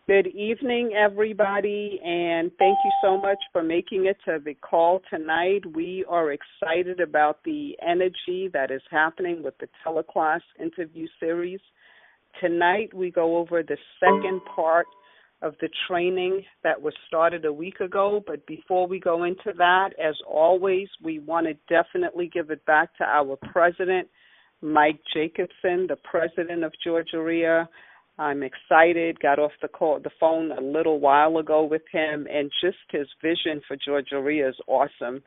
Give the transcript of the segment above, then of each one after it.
Good evening, everybody, and thank you so much for making it to the call tonight. We are excited about the energy that is happening with the teleclass interview series. Tonight, we go over the second part of the training that was started a week ago, but before we go into that, as always, we want to definitely give it back to our president, Mike Jacobson, the president of Georgia REIA. I'm excited, got off the phone a little while ago with him, and just his vision for Georgia REIA is awesome.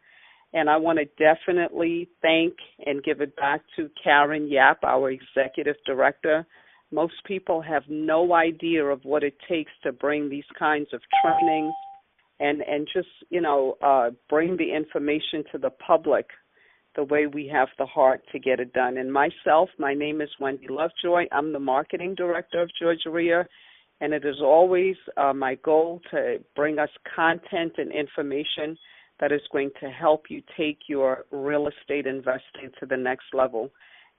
And I want to definitely thank and give it back to Karen Yap, our executive director. Most people have no idea of what it takes to bring these kinds of trainings and just, bring the information to the public the way we have the heart to get it done. And myself, my name is Wendy Lovejoy. I'm the marketing director of Georgia REIA, and it is always my goal to bring us content and information that is going to help you take your real estate investing to the next level.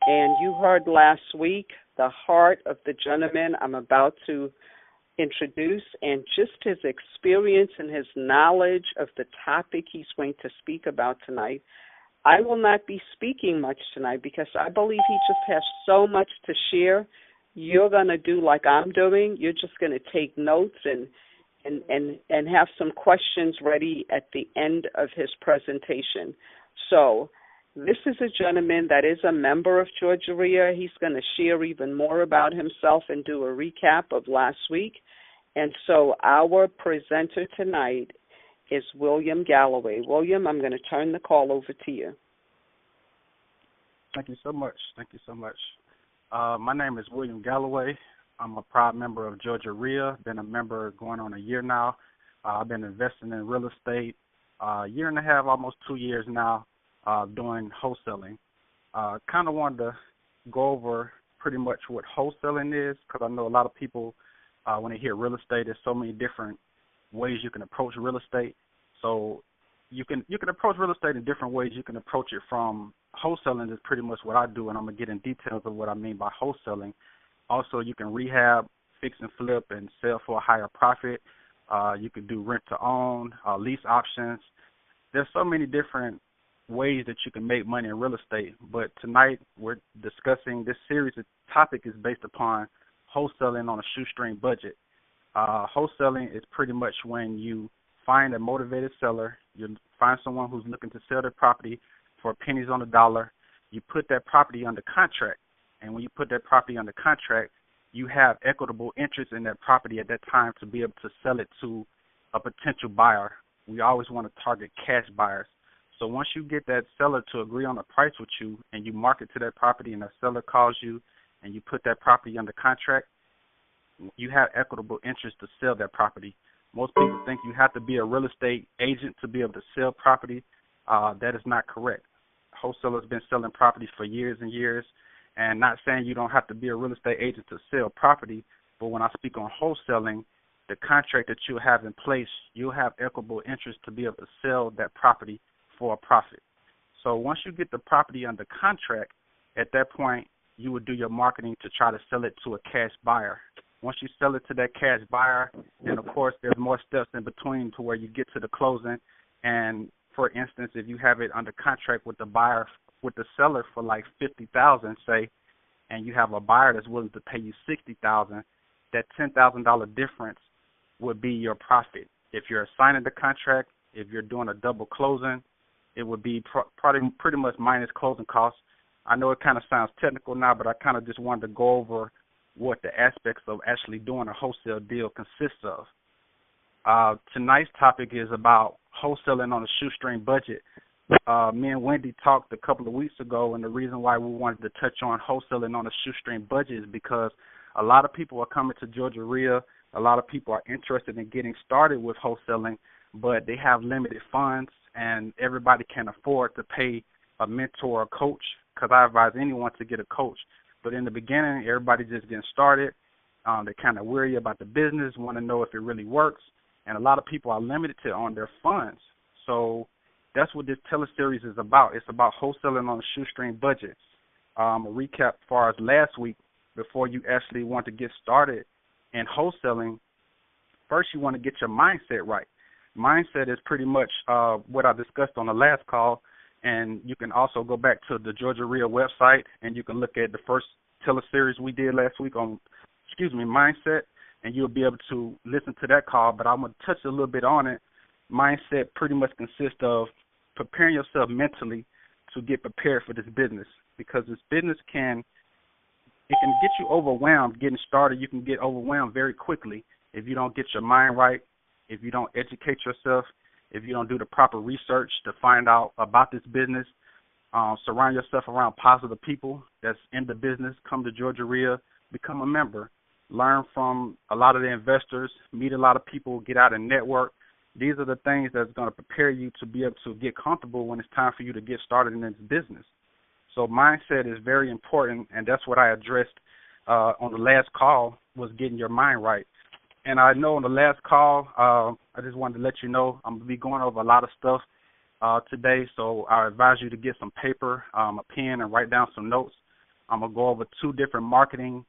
And you heard last week the heart of the gentleman I'm about to introduce, and just his experience and his knowledge of the topic he's going to speak about tonight. I will not be speaking much tonight because I believe he just has so much to share. You're going to do like I'm doing. You're just going to take notes and have some questions ready at the end of his presentation. So this is a gentleman that is a member of Georgia REIA. He's going to share even more about himself and do a recap of last week. And so our presenter tonight is William Galloway. William, I'm going to turn the call over to you. Thank you so much. My name is William Galloway. I'm a proud member of Georgia REIA. Been a member going on a year now. I've been investing in real estate a year and a half, almost 2 years now, doing wholesaling. Kind of wanted to go over pretty much what wholesaling is, because I know a lot of people, when they hear real estate, there's so many different ways you can approach real estate. So you can approach real estate in different ways. You can approach it from wholesaling is pretty much what I do, and I'm going to get in details of what I mean by wholesaling. Also, you can rehab, fix and flip, and sell for a higher profit. You can do rent to own, lease options. There's so many different ways that you can make money in real estate. But tonight we're discussing this series. The topic is based upon wholesaling on a shoestring budget. Wholesaling is pretty much when you find a motivated seller, you find someone who's looking to sell their property for pennies on the dollar, you put that property under contract, and when you put that property under contract, you have equitable interest in that property at that time to be able to sell it to a potential buyer. We always want to target cash buyers. So once you get that seller to agree on a price with you and you market to that property and that seller calls you and you put that property under contract, you have equitable interest to sell that property. Most people think you have to be a real estate agent to be able to sell property. That is not correct. Wholesalers have been selling properties for years and years, and not saying you don't have to be a real estate agent to sell property, but when I speak on wholesaling, the contract that you have in place, you'll have equitable interest to be able to sell that property for a profit. So once you get the property under contract, at that point, you would do your marketing to try to sell it to a cash buyer. Once you sell it to that cash buyer, then, of course, there's more steps in between to where you get to the closing. And, for instance, if you have it under contract with the buyer, with the seller for like $50,000, say, and you have a buyer that's willing to pay you $60,000, that $10,000 difference would be your profit. If you're signing the contract, if you're doing a double closing, it would be pretty much minus closing costs. I know it kind of sounds technical now, but I kind of just wanted to go over what the aspects of actually doing a wholesale deal consists of. Tonight's topic is about wholesaling on a shoestring budget. Me and Wendy talked a couple of weeks ago, and the reason why we wanted to touch on wholesaling on a shoestring budget is because a lot of people are coming to Georgia REIA. A lot of people are interested in getting started with wholesaling, but they have limited funds, and everybody can afford to pay a mentor or a coach, because I advise anyone to get a coach. But in the beginning, everybody's just getting started. They're kind of weary about the business, want to know if it really works. And a lot of people are limited on their funds. So that's what this teleseries is about. It's about wholesaling on a shoestring budget. A recap as far as last week, before you actually want to get started in wholesaling, first you want to get your mindset right. Mindset is pretty much what I discussed on the last call, and you can also go back to the Georgia REIA website, and you can look at the first teleseries we did last week on, mindset, and you'll be able to listen to that call, but I'm going to touch a little bit on it. Mindset pretty much consists of preparing yourself mentally to get prepared for this business, because this business can get you overwhelmed getting started. You can get overwhelmed very quickly if you don't get your mind right, if you don't educate yourself, if you don't do the proper research to find out about this business. Surround yourself around positive people that's in the business. Come to Georgia REIA, become a member, learn from a lot of the investors, meet a lot of people, get out and network. These are the things that's going to prepare you to be able to get comfortable when it's time for you to get started in this business. So mindset is very important, and that's what I addressed on the last call, was getting your mind right. And I know on the last call, I just wanted to let you know I'm going to be going over a lot of stuff today, so I advise you to get some paper, a pen, and write down some notes. I'm going to go over 2 different marketing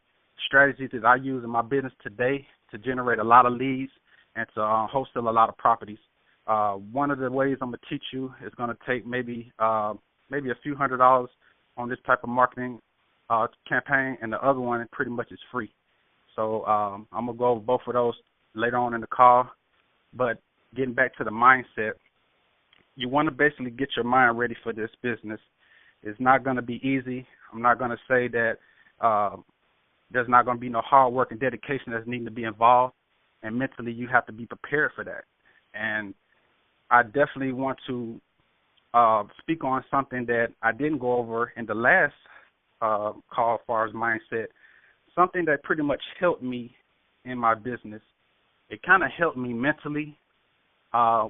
strategies that I use in my business today to generate a lot of leads and to wholesale a lot of properties. One of the ways I'm going to teach you is going to take maybe a few $100s on this type of marketing campaign, and the other one pretty much is free. So I'm going to go over both of those later on in the call. But getting back to the mindset, you want to basically get your mind ready for this business. It's not going to be easy. I'm not going to say that there's not going to be no hard work and dedication that's needing to be involved, and mentally you have to be prepared for that. And I definitely want to speak on something that I didn't go over in the last call as far as mindset, something that pretty much helped me in my business. It kind of helped me mentally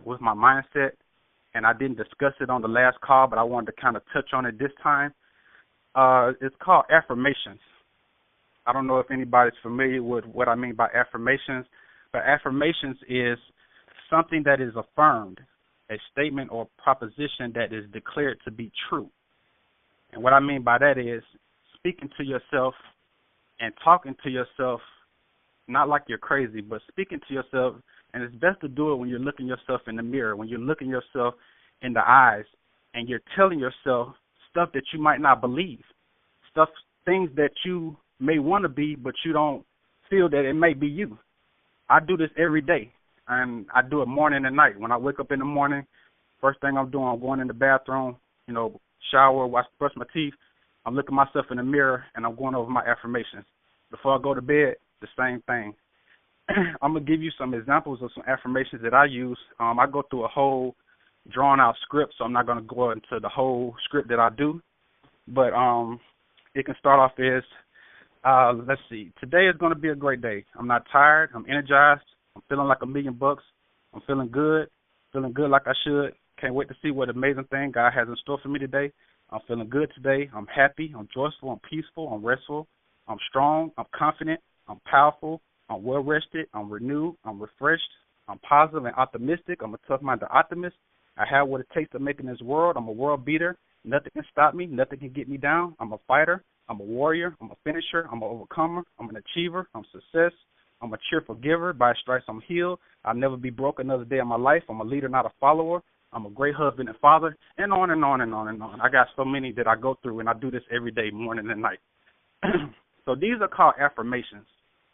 with my mindset, and I didn't discuss it on the last call, but I wanted to kind of touch on it this time. It's called affirmations. I don't know if anybody's familiar with what I mean by affirmations, but affirmations is something that is affirmed, a statement or proposition that is declared to be true. And what I mean by that is speaking to yourself and talking to yourself, not like you're crazy, but speaking to yourself. And it's best to do it when you're looking yourself in the mirror, when you're looking yourself in the eyes, and you're telling yourself stuff that you might not believe, things that you may want to be, but you don't feel that it may be you. I do this every day, and I do it morning and night. When I wake up in the morning, first thing I'm doing, I'm going in the bathroom, shower, brush my teeth. I'm looking myself in the mirror, and I'm going over my affirmations. Before I go to bed, the same thing. I'm going to give you some examples of some affirmations that I use. I go through a whole drawn-out script, so I'm not going to go into the whole script that I do. But it can start off as, let's see, today is going to be a great day. I'm not tired. I'm energized. I'm feeling like $1,000,000. I'm feeling good like I should. Can't wait to see what amazing thing God has in store for me today. I'm feeling good today. I'm happy. I'm joyful. I'm peaceful. I'm restful. I'm strong. I'm confident. I'm powerful. I'm well-rested. I'm renewed. I'm refreshed. I'm positive and optimistic. I'm a tough-minded optimist. I have what it takes to make in this world. I'm a world beater. Nothing can stop me. Nothing can get me down. I'm a fighter. I'm a warrior. I'm a finisher. I'm an overcomer. I'm an achiever. I'm success. I'm a cheerful giver. By His stripes I'm healed. I'll never be broke another day in my life. I'm a leader, not a follower. I'm a great husband and father, and on and on and on and on. I got so many that I go through, and I do this every day, morning and night. So these are called affirmations.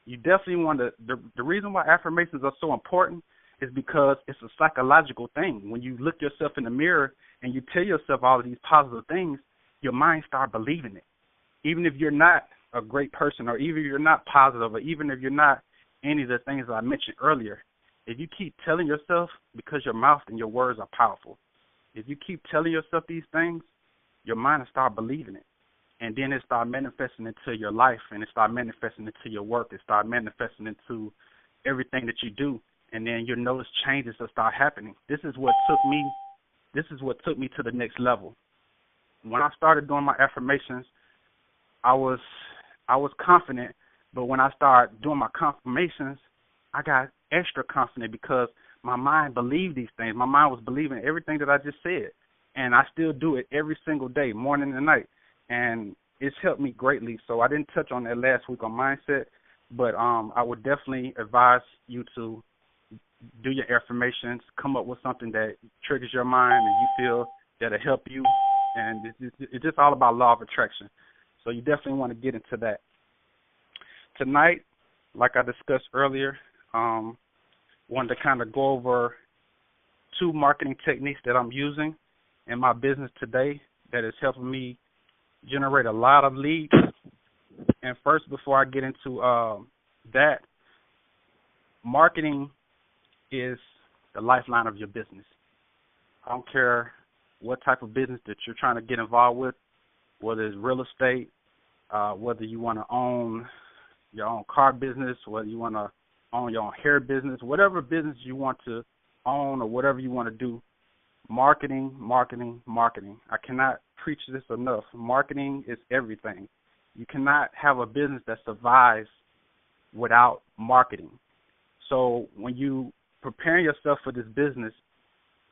You definitely want to, the reason why affirmations are so important is because it's a psychological thing. When you look yourself in the mirror and you tell yourself all of these positive things, your mind starts believing it. Even if you're not a great person, or even if you're not positive, or even if you're not any of the things that I mentioned earlier, if you keep telling yourself, because your mouth and your words are powerful, if you keep telling yourself these things, your mind will start believing it. And then it start manifesting into your life, and it start manifesting into your work. It start manifesting into everything that you do. And then you'll notice changes will start happening. This is what took me to the next level. When I started doing my affirmations, I was confident, but when I started doing my confirmations, I got extra confident because my mind believed these things. My mind was believing everything that I just said, and I still do it every single day, morning and night, and it's helped me greatly. So I didn't touch on that last week on mindset, but I would definitely advise you to do your affirmations, come up with something that triggers your mind and you feel that'll help you. And it's just all about law of attraction. So you definitely want to get into that. Tonight, like I discussed earlier, wanted to kind of go over 2 marketing techniques that I'm using in my business today that is helping me generate a lot of leads. And first, before I get into that, marketing is the lifeline of your business. I don't care what type of business that you're trying to get involved with, whether it's real estate, whether you want to own your own car business, whether you want to own your own hair business, whatever business you want to own or whatever you want to do, marketing. I cannot preach this enough. Marketing is everything. You cannot have a business that survives without marketing. So when you prepare yourself for this business,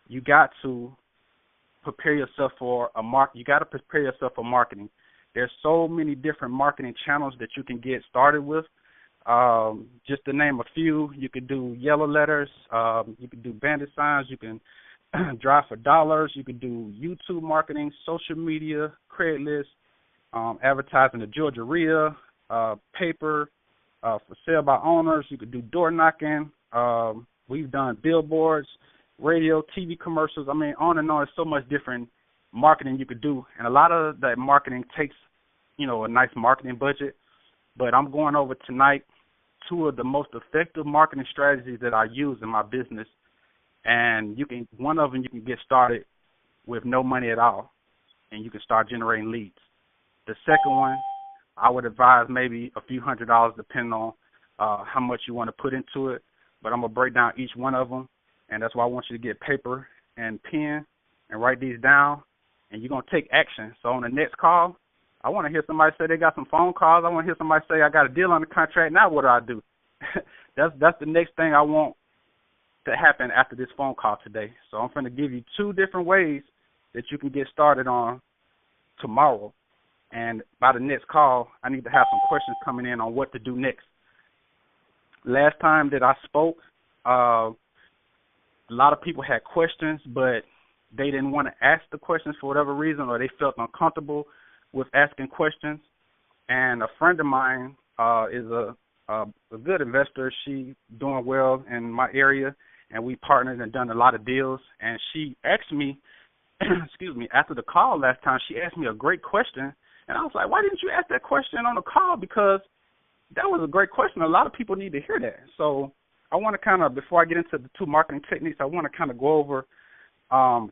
you got to prepare yourself for you got to prepare yourself for marketing. There's so many different marketing channels that you can get started with. Just to name a few, you could do yellow letters, you could do bandit signs, you can drive for dollars, you could do YouTube marketing, social media, Craigslist, advertising the Georgia REIA, paper, for sale by owners. You could do door knocking. We've done billboards, radio, TV commercials. I mean, on and on. There's so much different marketing you could do, and a lot of that marketing takes, a nice marketing budget. But I'm going over tonight 2 of the most effective marketing strategies that I use in my business, and one of them you can get started with no money at all, and you can start generating leads. The second one, I would advise maybe a few $100s depending on how much you want to put into it, but I'm going to break down each one of them, and that's why I want you to get paper and pen and write these down, and you're going to take action. So on the next call, I want to hear somebody say they got some phone calls. I want to hear somebody say I got a deal on the contract. Now what do? That's the next thing I want to happen after this phone call today. So I'm going to give you 2 different ways that you can get started on tomorrow. And by the next call, I need to have some questions coming in on what to do next. Last time that I spoke, a lot of people had questions, but they didn't want to ask the questions for whatever reason, or they felt uncomfortable with asking questions. And a friend of mine is a good investor. She doing well in my area, and we partnered and done a lot of deals. And she asked me, after the call last time, she asked me a great question. And I was like, why didn't you ask that question on the call? Because that was a great question. A lot of people need to hear that. So I want to kind of, before I get into the 2 marketing techniques, I want to kind of go over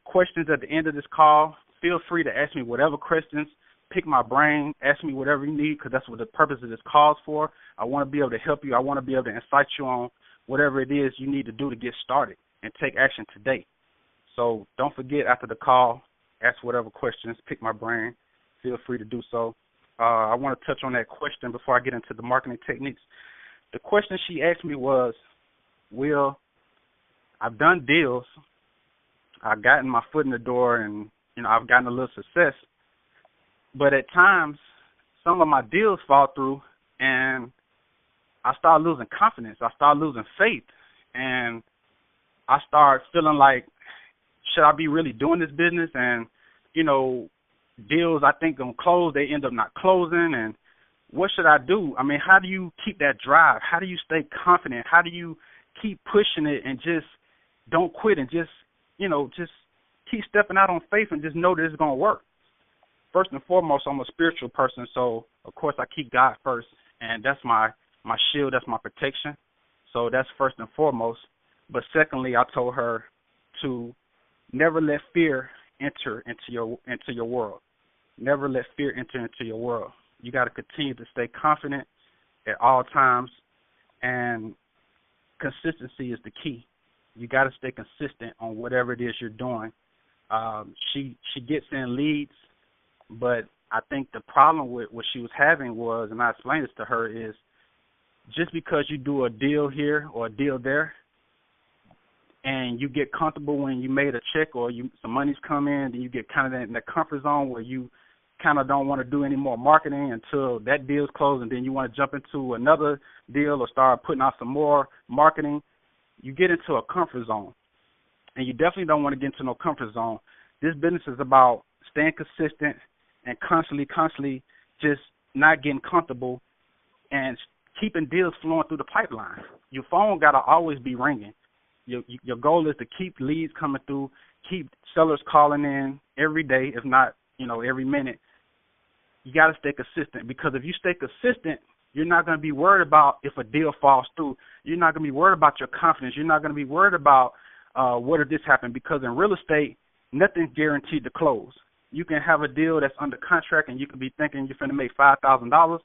questions at the end of this call. Feel free to ask me whatever questions. Pick my brain. Ask me whatever you need, because that's what the purpose of this call is for. I want to be able to help you. I want to be able to incite you on whatever it is you need to do to get started and take action today. So don't forget, after the call, ask whatever questions. Pick my brain. Feel free to do so. I want to touch on that question before I get into the marketing techniques. The question she asked me was, Will, I've done deals. I've gotten my foot in the door, and I've gotten a little success. But at times, some of my deals fall through, and I start losing confidence. I start losing faith, and I start feeling like, should I be really doing this business? And, deals I think gonna close, they end up not closing, and what should I do? I mean, how do you keep that drive? How do you stay confident? How do you keep pushing it and just don't quit and just keep stepping out on faith and just know that it's gonna work? First and foremost, I'm a spiritual person, so of course I keep God first, and that's my shield, that's my protection. So that's first and foremost. But secondly, I told her to never let fear enter into your world. Never let fear enter into your world. You got to continue to stay confident at all times, and consistency is the key. You got to stay consistent on whatever it is you're doing. She gets in leads, but I think the problem with what she was having was, and I explained this to her, is just because you do a deal here or a deal there, and you get comfortable when you made a check or some money's come in, then you get kind of in the comfort zone where you kind of don't want to do any more marketing until that deal's closed, and then you want to jump into another deal or start putting out some more marketing. you get into a comfort zone, and you definitely don't want to get into no comfort zone. This business is about staying consistent and constantly just not getting comfortable and keeping deals flowing through the pipeline. Your phone got to always be ringing. Your goal is to keep leads coming through, keep sellers calling in every day, if not, every minute. You got to stay consistent, because if you stay consistent, you're not going to be worried about if a deal falls through. You're not going to be worried about your confidence. You're not going to be worried about what if this happened, because in real estate, nothing's guaranteed to close. You can have a deal that's under contract, and you can be thinking you're going to make $5,000,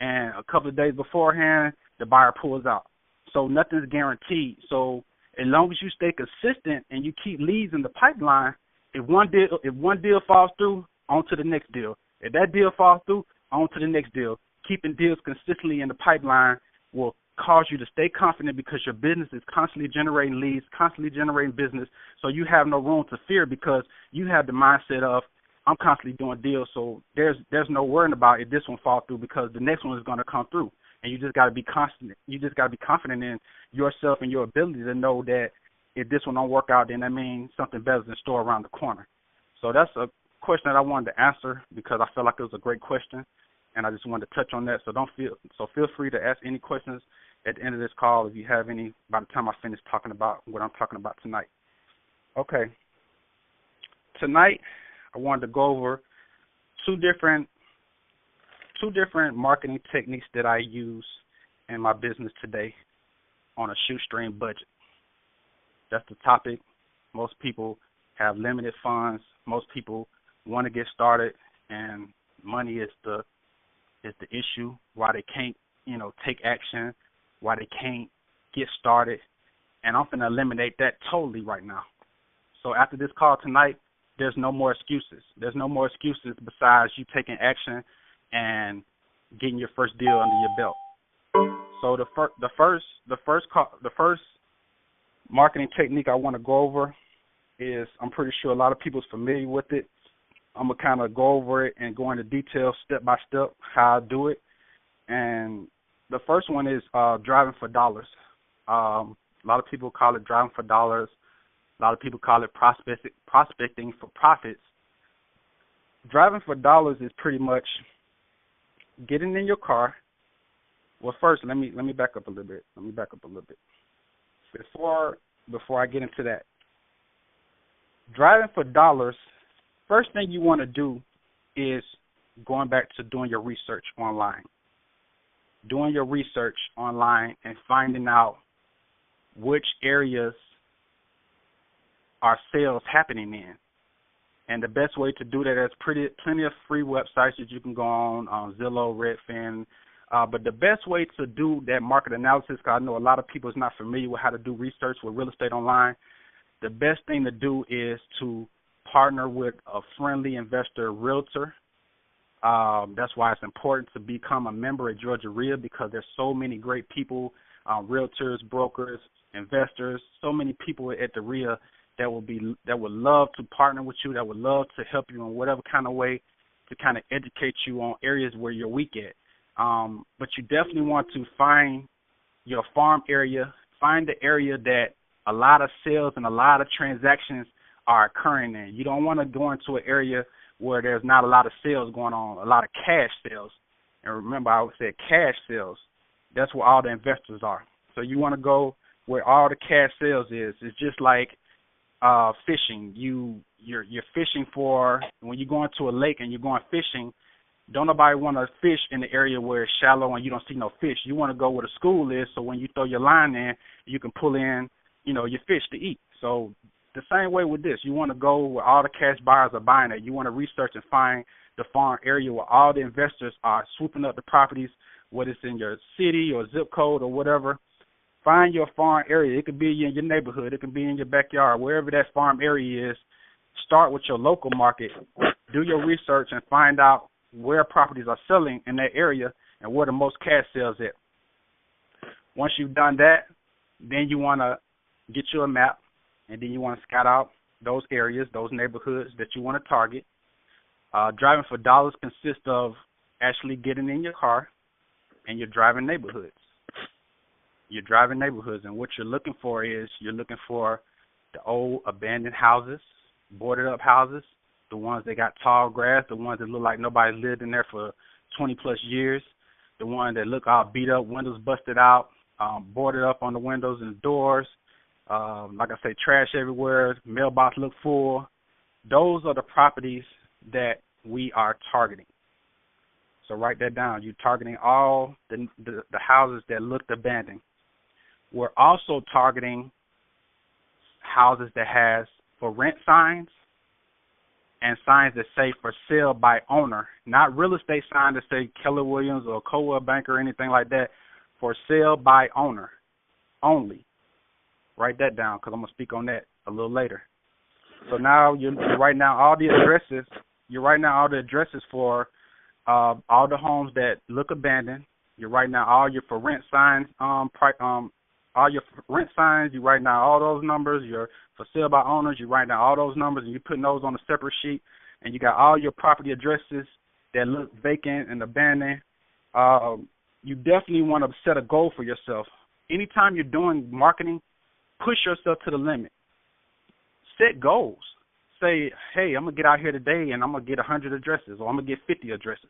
and a couple of days beforehand, the buyer pulls out. So nothing's guaranteed. So as long as you stay consistent and you keep leads in the pipeline, if one deal falls through, on to the next deal. If that deal falls through, on to the next deal. Keeping deals consistently in the pipeline will cause you to stay confident, because your business is constantly generating leads, constantly generating business. So you have no room to fear, because you have the mindset of, I'm constantly doing deals, so there's no worrying about if this one falls through, because the next one is going to come through. And you just got to be constant. You just got to be confident in yourself and your ability to know that if this one don't work out, then that means something better is in store around the corner. So that's a question that I wanted to answer, because I felt like it was a great question, and I just wanted to touch on that. So feel free to ask any questions at the end of this call if you have any, by the time I finish talking about what I'm talking about tonight. Okay. Tonight, I wanted to go over two different marketing techniques that I use in my business today on a shoestring budget. That's the topic. Most people have limited funds. Most people want to get started, and money is the issue why they can't, take action, why they can't get started. And I'm going to eliminate that totally right now. So after this call tonight, there's no more excuses. There's no more excuses besides you taking action and getting your first deal under your belt. So the first marketing technique I want to go over is, I'm pretty sure a lot of people's familiar with it. I'm gonna kind of go over it and go into detail step by step how I do it. And the first one is driving for dollars. A lot of people call it driving for dollars. A lot of people call it prospecting for profits. Driving for dollars is pretty much getting in your car. Well, first, let me back up a little bit. Before I get into that, driving for dollars, first thing you want to do is going back to doing your research online. Doing your research online and finding out which areas are sales happening in. And the best way to do that, there's plenty of free websites that you can go on Zillow, Redfin. But the best way to do that market analysis, because I know a lot of people is not familiar with how to do research with real estate online, the best thing to do is to partner with a friendly investor realtor. That's why it's important to become a member at Georgia REIA, because there's so many great people, realtors, brokers, investors, so many people at the REIA that would love to partner with you, that would love to help you in whatever kind of way to kind of educate you on areas where you're weak at. But you definitely want to find your farm area, find the area that a lot of sales and a lot of transactions are occurring in. You don't want to go into an area where there's not a lot of sales going on, a lot of cash sales. And remember, I would say cash sales. That's where all the investors are. So you want to go where all the cash sales is. It's just like fishing. You're fishing for, when you go into a lake and you're going fishing, don't nobody want to fish in the area where it's shallow and you don't see no fish. You want to go where the school is, so when you throw your line in, you can pull in, your fish to eat. So the same way with this, you want to go where all the cash buyers are buying it. You want to research and find the farm area where all the investors are swooping up the properties, whether it's in your city or zip code or whatever. Find your farm area. It could be in your neighborhood. It could be in your backyard, wherever that farm area is. Start with your local market. Do your research and find out where properties are selling in that area and where the most cash sales at. Once you've done that, then you want to get you a map, and then you want to scout out those areas, those neighborhoods that you want to target. Driving for dollars consists of actually getting in your car and you're driving neighborhoods. you're driving neighborhoods, and what you're looking for is you're looking for the old abandoned houses, boarded up houses, the ones that got tall grass, the ones that look like nobody's lived in there for 20 plus years, the ones that look all beat up, windows busted out, boarded up on the windows and doors, like I say, trash everywhere, mailbox look full. Those are the properties that we are targeting. So write that down. You're targeting all the houses that looked abandoned. We're also targeting houses that has for rent signs and signs that say for sale by owner, not real estate signs that say Keller Williams or Coldwell Banker or anything like that, for sale by owner only. Write that down because I'm going to speak on that a little later. So now you're writing down all the addresses. You're writing down all the addresses for all the homes that look abandoned. You're writing down all your for rent signs, all your rent signs. You're writing down all those numbers. Your for sale by owners. You're writing down all those numbers, and you're putting those on a separate sheet. And you got all your property addresses that look vacant and abandoned. You definitely want to set a goal for yourself. Anytime you're doing marketing, push yourself to the limit. Set goals. Say, hey, I'm going to get out here today and I'm going to get 100 addresses, or I'm going to get 50 addresses.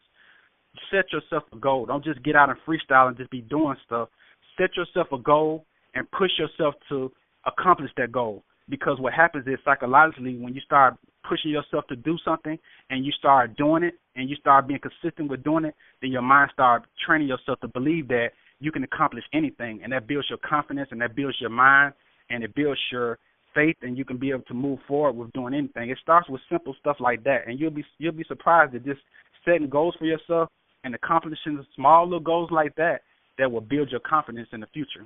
Set yourself a goal. Don't just get out and freestyle and just be doing stuff. Set yourself a goal and push yourself to accomplish that goal. Because what happens is psychologically when you start pushing yourself to do something and you start doing it and you start being consistent with doing it, then your mind starts training yourself to believe that you can accomplish anything, and that builds your confidence and that builds your mind and it builds your faith, and you can be able to move forward with doing anything. It starts with simple stuff like that, and you'll be surprised at just setting goals for yourself and accomplishing small little goals like that will build your confidence in the future.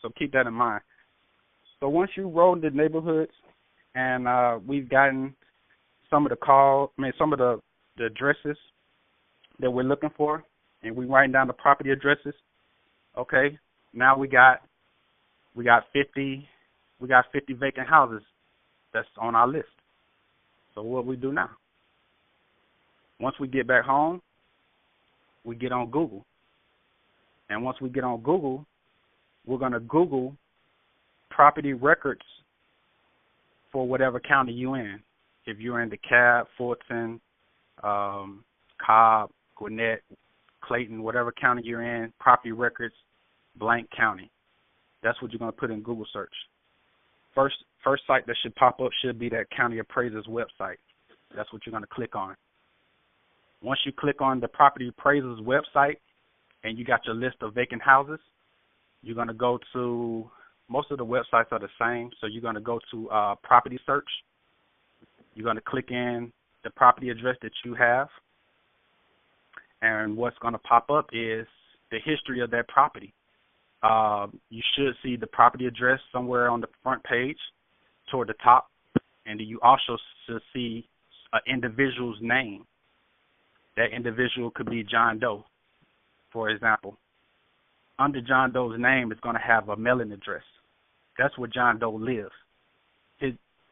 So keep that in mind. So once you roll the neighborhoods, and we've gotten some of the addresses that we're looking for, and we're writing down the property addresses. Okay, now we got 50 vacant houses that's on our list. So what we do now? Once we get back home, we get on Google. And once we get on Google, we're going to Google property records for whatever county you're in. If you're in DeKalb, Fulton, Cobb, Gwinnett, Clayton, whatever county you're in, property records, blank county. That's what you're going to put in Google search. First site that should pop up should be that county appraiser's website. That's what you're going to click on. Once you click on the property appraiser's website and you got your list of vacant houses, you're going to go to, most of the websites are the same, so you're going to go to property search. You're going to click in the property address that you have, and what's going to pop up is the history of that property. You should see the property address somewhere on the front page toward the top, and then you also should see an individual's name. That individual could be John Doe, for example. Under John Doe's name is going to have a mailing address. That's where John Doe lives.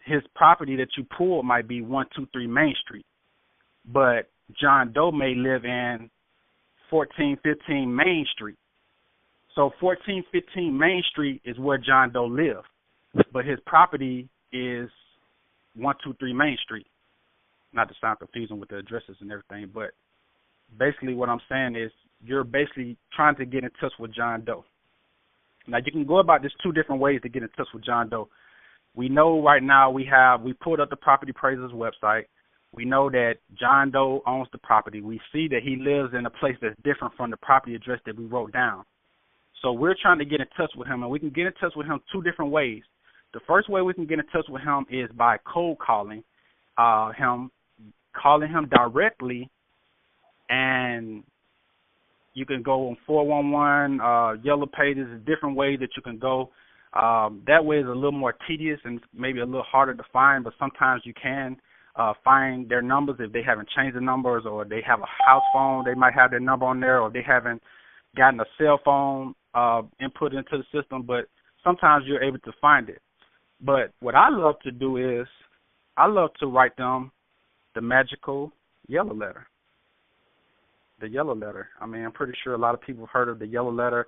His property that you pulled might be 123 Main Street, but John Doe may live in 1415 Main Street. So 1415 Main Street is where John Doe lives, but his property is 123 Main Street. Not to sound confusing with the addresses and everything, but basically what I'm saying is you're basically trying to get in touch with John Doe. Now, you can go about this two different ways to get in touch with John Doe. We know right now we pulled up the property appraiser's website. We know that John Doe owns the property. We see that he lives in a place that's different from the property address that we wrote down. So we're trying to get in touch with him, and we can get in touch with him two different ways. The first way we can get in touch with him is by cold calling him directly, and you can go on 411, Yellow Pages, different ways that you can go. That way is a little more tedious and maybe a little harder to find, but sometimes you can find their numbers if they haven't changed the numbers, or they have a house phone, they might have their number on there, or they haven't gotten a cell phone input into the system, but sometimes you're able to find it. But what I love to do is I love to write them the magical yellow letter. The yellow letter. I mean, I'm pretty sure a lot of people have heard of the yellow letter.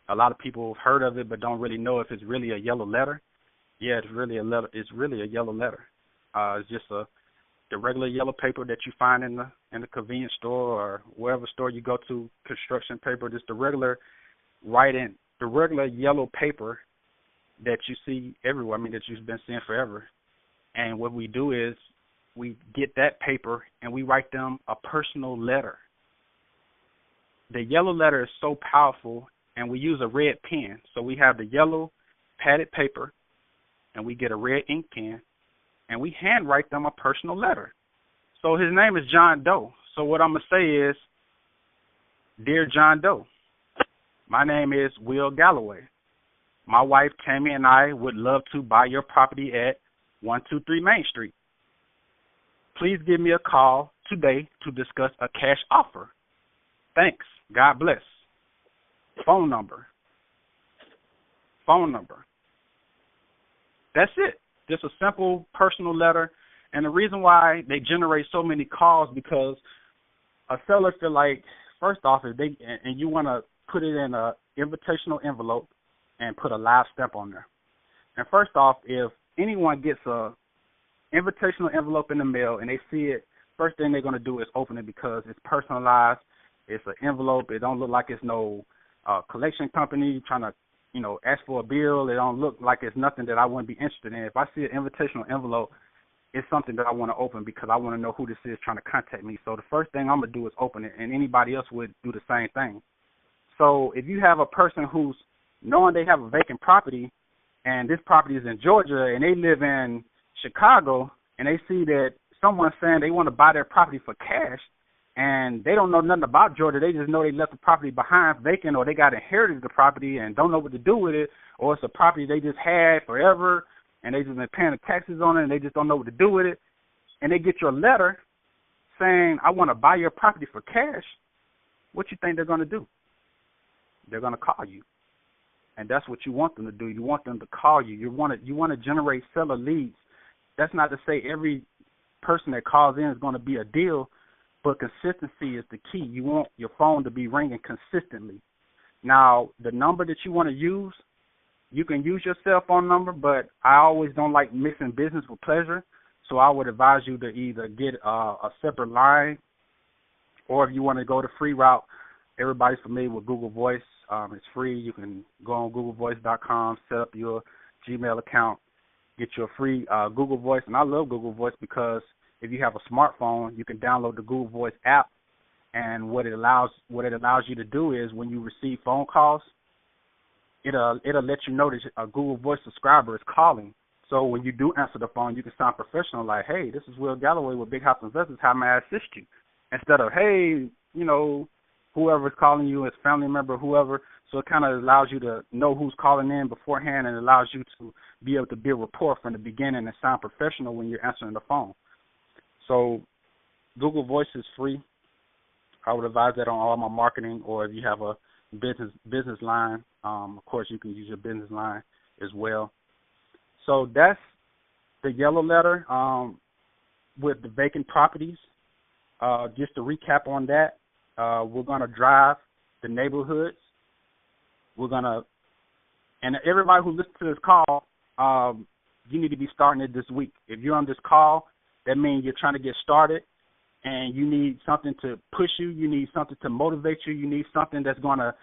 A lot of people have heard of it but don't really know if it's really a yellow letter. Yeah, it's really a letter. It's really a yellow letter. It's just the regular yellow paper that you find in the convenience store or wherever store you go to, construction paper. Just the regular the regular yellow paper that you see everywhere. I mean, that you've been seeing forever. And what we do is we get that paper and we write them a personal letter. The yellow letter is so powerful, and we use a red pen. So we have the yellow padded paper, and we get a red ink pen, and we handwrite them a personal letter. So his name is John Doe. So what I'm going to say is, Dear John Doe, my name is Will Galloway. My wife, Tammy, and I would love to buy your property at 123 Main Street. Please give me a call today to discuss a cash offer. Thanks. God bless. Phone number. That's it. Just a simple personal letter. And the reason why they generate so many calls, because a seller feel like, first off, if they and you want to put it in a invitational envelope and put a live stamp on there. And first off, if anyone gets a invitational envelope in the mail and they see it, first thing they're going to do is open it because it's personalized. It's an envelope. It don't look like it's no collection company trying to, ask for a bill. It don't look like it's nothing that I wouldn't be interested in. If I see an invitational envelope, it's something that I want to open because I want to know who this is trying to contact me. So the first thing I'm going to do is open it, and anybody else would do the same thing. So if you have a person who's knowing they have a vacant property, and this property is in Georgia, and they live in Chicago, and they see that someone's saying they want to buy their property for cash, and they don't know nothing about Georgia. They just know they left the property behind vacant, or they got inherited the property and don't know what to do with it, or it's a property they just had forever, and they just been paying the taxes on it, and they just don't know what to do with it, and they get your letter saying, I want to buy your property for cash. What you think they're going to do? They're going to call you. And that's what you want them to do. You want them to call you. You want to generate seller leads. That's not to say every person that calls in is going to be a deal, but consistency is the key. You want your phone to be ringing consistently. Now, the number that you want to use, you can use your cell phone number, but I always don't like mixing business with pleasure, so I would advise you to either get a separate line, or if you want to go the free route, everybody's familiar with Google Voice. It's free. You can go on GoogleVoice.com, set up your Gmail account, get your free Google Voice. And I love Google Voice because if you have a smartphone, you can download the Google Voice app. And what it allows you to do is when you receive phone calls, it'll let you know that a Google Voice subscriber is calling. So when you do answer the phone, you can sound professional, like, hey, this is Will Galloway with Big House Investors. How may I assist you? Instead of, hey, whoever's calling you, is family member, whoever. So it kind of allows you to know who's calling in beforehand, and allows you to be able to build rapport from the beginning and sound professional when you're answering the phone. So Google Voice is free. I would advise that on all my marketing, or if you have a business line, of course you can use your business line as well. So that's the yellow letter with the vacant properties. Just to recap on that, we're going to drive the neighborhoods. And everybody who listens to this call, you need to be starting it this week. If you're on this call, that means you're trying to get started, and you need something to push you. You need something to motivate you. You need something that's going to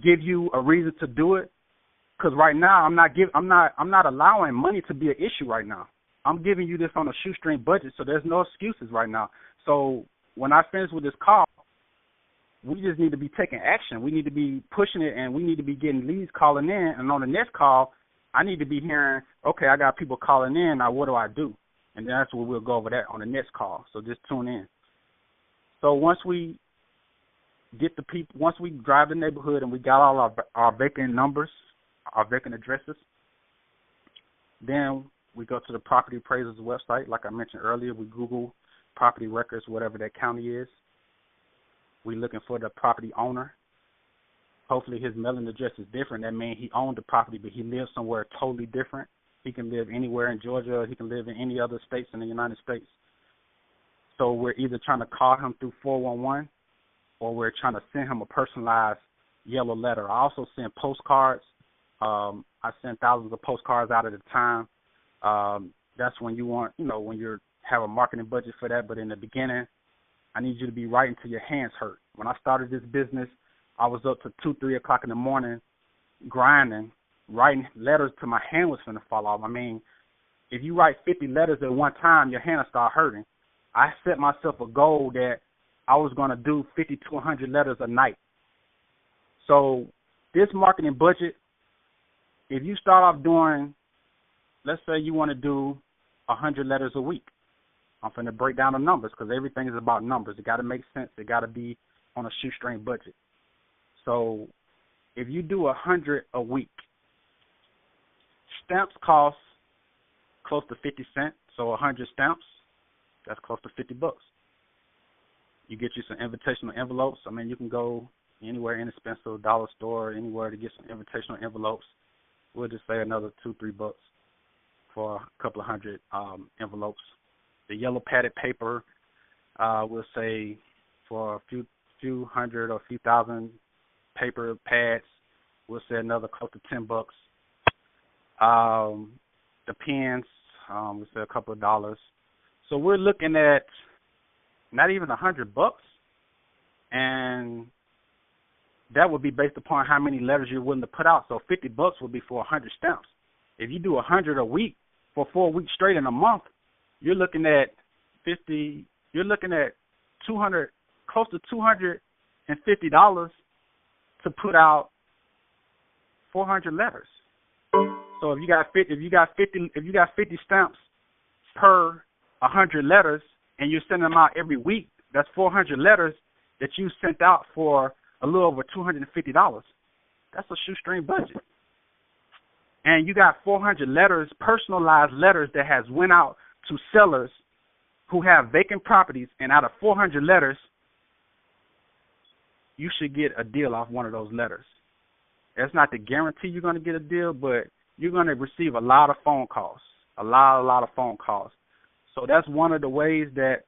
give you a reason to do it. Because right now, I'm not allowing money to be an issue right now. I'm giving you this on a shoestring budget, so there's no excuses right now. So when I finish with this call, we just need to be taking action. We need to be pushing it, and we need to be getting leads calling in. And on the next call, I need to be hearing, okay, I got people calling in. Now what do I do? And then that's what we'll go over that on the next call. So just tune in. So once we drive the neighborhood and we got all our vacant numbers, our vacant addresses, then we go to the property appraiser's website. Like I mentioned earlier, we Google property records, whatever that county is. We're looking for the property owner. Hopefully his mailing address is different. That means he owned the property, but he lives somewhere totally different. He can live anywhere in Georgia. He can live in any other states in the United States. So we're either trying to call him through 411, or we're trying to send him a personalized yellow letter. I also send postcards. I send thousands of postcards out at a time. That's when you want, when you have a marketing budget for that. But in the beginning, I need you to be writing till your hands hurt. When I started this business, I was up to 2, 3 o'clock in the morning grinding, writing letters till my hand was going to fall off. I mean, if you write 50 letters at one time, your hand will start hurting. I set myself a goal that I was going to do 50 to 100 letters a night. So this marketing budget, if you start off doing, let's say you want to do 100 letters a week. I'm going to break down the numbers because everything is about numbers. It got to make sense. It got to be on a shoestring budget. So if you do 100 a week, stamps cost close to 50 cents. So 100 stamps, that's close to $50. You get you some invitational envelopes. I mean, you can go anywhere inexpensive, dollar store, anywhere to get some invitational envelopes. We'll just say another $2-3 for a couple of hundred envelopes. The yellow padded paper, we'll say for a few hundred or a few thousand paper pads, we'll say another close to $10. The pens, we'll say a couple of dollars. So we're looking at not even $100, and that would be based upon how many letters you're willing to put out. So $50 would be for 100 stamps. If you do 100 a week for 4 weeks straight in a month, you're looking at 50. You're looking at 200, close to $250 to put out 400 letters. So if you got 50 stamps per 100 letters, and you're sending them out every week, that's 400 letters that you sent out for a little over $250. That's a shoestring budget. And you got 400 letters, personalized letters that has went out to sellers who have vacant properties, and out of 400 letters, you should get a deal off one of those letters. That's not to guarantee you're going to get a deal, but you're going to receive a lot of phone calls, a lot of phone calls. So that's one of the ways that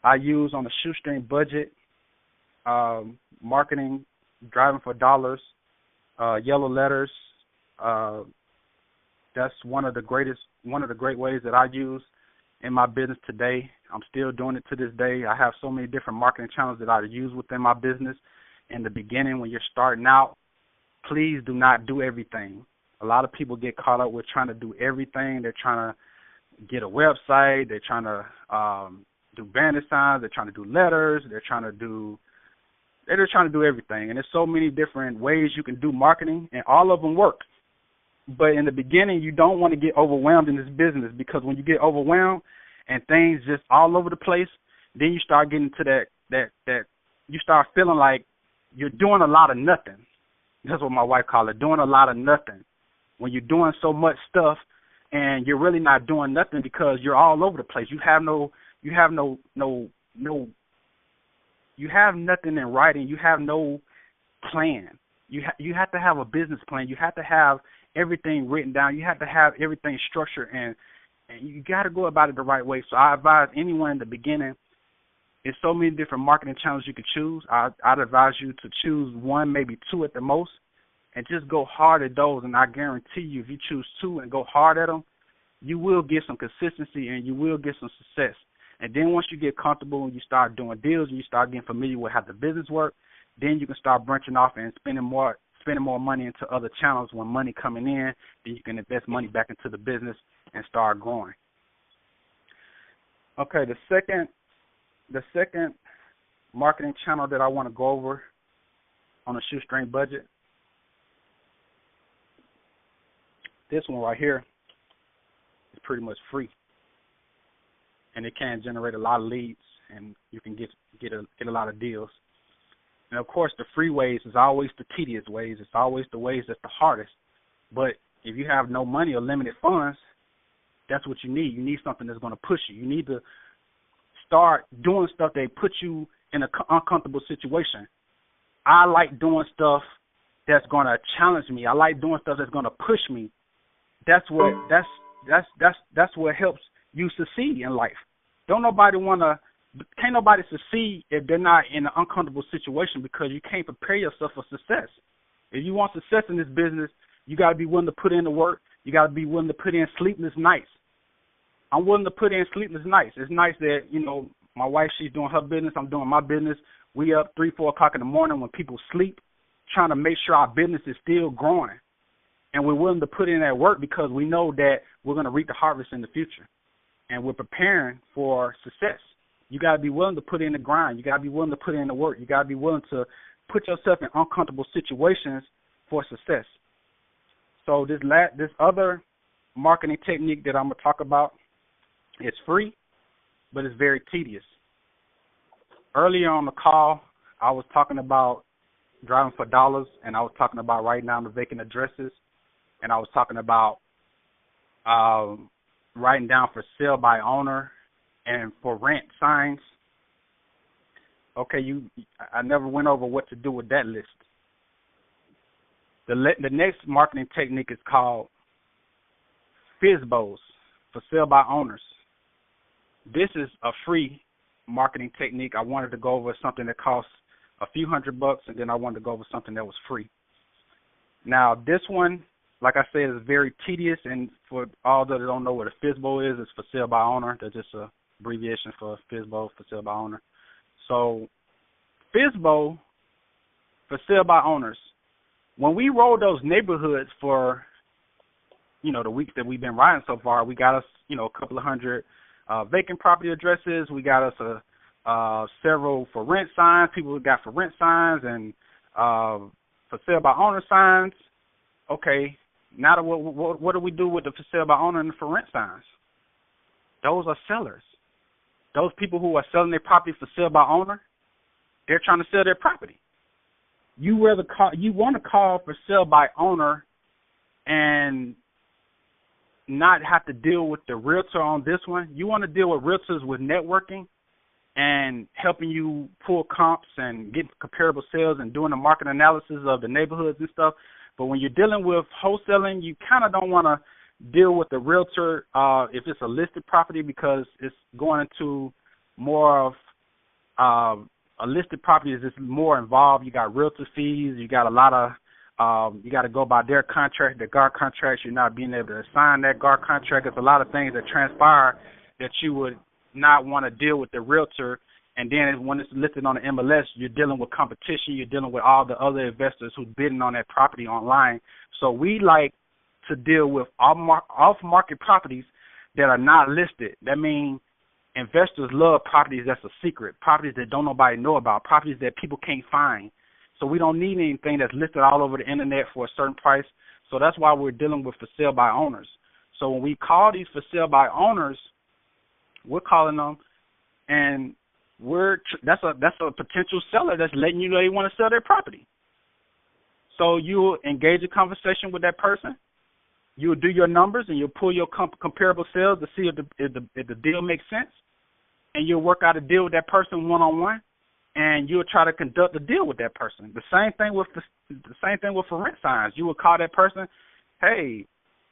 I use on a shoestring budget, marketing, driving for dollars, yellow letters. That's one of the great ways that I use in my business today. I'm still doing it to this day. I have so many different marketing channels that I use within my business. In the beginning, when you're starting out, please do not do everything. A lot of people get caught up with trying to do everything. They're trying to get a website. They're trying to do banner signs. They're trying to do letters. They're just trying to do everything. And there's so many different ways you can do marketing, and all of them work. But in the beginning, you don't want to get overwhelmed in this business, because when you get overwhelmed and things just all over the place, then you start getting to that you start feeling like you're doing a lot of nothing. That's what my wife calls it, doing a lot of nothing. When you're doing so much stuff and you're really not doing nothing because you're all over the place. You have nothing in writing. You have no plan. You have to have a business plan. You have to have everything written down. You have to have everything structured, and you got to go about it the right way. So I advise anyone in the beginning, there's so many different marketing channels you could choose. I'd advise you to choose one, maybe two at the most, and just go hard at those. And I guarantee you, if you choose two and go hard at them, you will get some consistency and you will get some success. And then once you get comfortable and you start doing deals and you start getting familiar with how the business works, then you can start branching off and spending more money into other channels. When money coming in, then you can invest money back into the business and start growing. Okay, the second marketing channel that I want to go over on a shoestring budget, this one right here is pretty much free, and it can generate a lot of leads, and you can get a lot of deals. And of course, the free ways is always the tedious ways. It's always the ways that's the hardest. But if you have no money or limited funds, that's what you need. You need something that's going to push you. You need to start doing stuff that puts you in an uncomfortable situation. I like doing stuff that's going to challenge me. I like doing stuff that's going to push me. That's what helps you succeed in life. Don't nobody want to can't nobody succeed if they're not in an uncomfortable situation, because you can't prepare yourself for success. If you want success in this business, you got to be willing to put in the work. You got to be willing to put in sleepless nights. I'm willing to put in sleepless nights. It's nice that, my wife, she's doing her business. I'm doing my business. We up 3, 4 o'clock in the morning when people sleep, trying to make sure our business is still growing. And we're willing to put in that work because we know that we're going to reap the harvest in the future. And we're preparing for success. You got to be willing to put in the grind. You got to be willing to put in the work. You got to be willing to put yourself in uncomfortable situations for success. So this other marketing technique that I'm going to talk about is free, but it's very tedious. Earlier on the call, I was talking about driving for dollars, and I was talking about writing down the vacant addresses, and I was talking about writing down for sale by owner and for rent signs. Okay, I never went over what to do with that list. The next marketing technique is called FSBOs, for sale by owners. This is a free marketing technique. I wanted to go over something that costs a few $100, and then I wanted to go over something that was free. Now, this one, like I said, is very tedious, and for all that don't know what a FSBO is, it's for sale by owner. That's just a abbreviation for FSBO, for sale by owner. So FSBO, for sale by owners, when we roll those neighborhoods for, the weeks that we've been riding so far, we got us, a couple of hundred vacant property addresses. We got us several for rent signs. People got for rent signs and for sale by owner signs. Okay, now what do we do with the for sale by owner and the for rent signs? Those are sellers. Those people who are selling their property for sale by owner, they're trying to sell their property. You want to call for sale by owner and not have to deal with the realtor on this one. You want to deal with realtors with networking and helping you pull comps and get comparable sales and doing the market analysis of the neighborhoods and stuff. But when you're dealing with wholesaling, you kind of don't want to deal with the realtor if it's a listed property, because it's going into more of a listed property is just more involved. You got realtor fees. You got a lot of you got to go by their contract, their guard contracts. You're not being able to sign that guard contract. It's a lot of things that transpire that you would not want to deal with the realtor. And then when it's listed on the MLS, you're dealing with competition. You're dealing with all the other investors who's bidding on that property online. So we like to deal with off-market properties that are not listed. That means investors love properties that's a secret, properties that don't nobody know about, properties that people can't find. So we don't need anything that's listed all over the internet for a certain price. So that's why we're dealing with for sale by owners. So when we call these for sale by owners, we're calling them, and that's a potential seller that's letting you know they want to sell their property. So you'll engage a conversation with that person. You'll do your numbers, and you'll pull your comparable sales to see if the deal makes sense. And you'll work out a deal with that person one-on-one, and you'll try to conduct a deal with that person. The same thing with for rent signs. You will call that person, hey,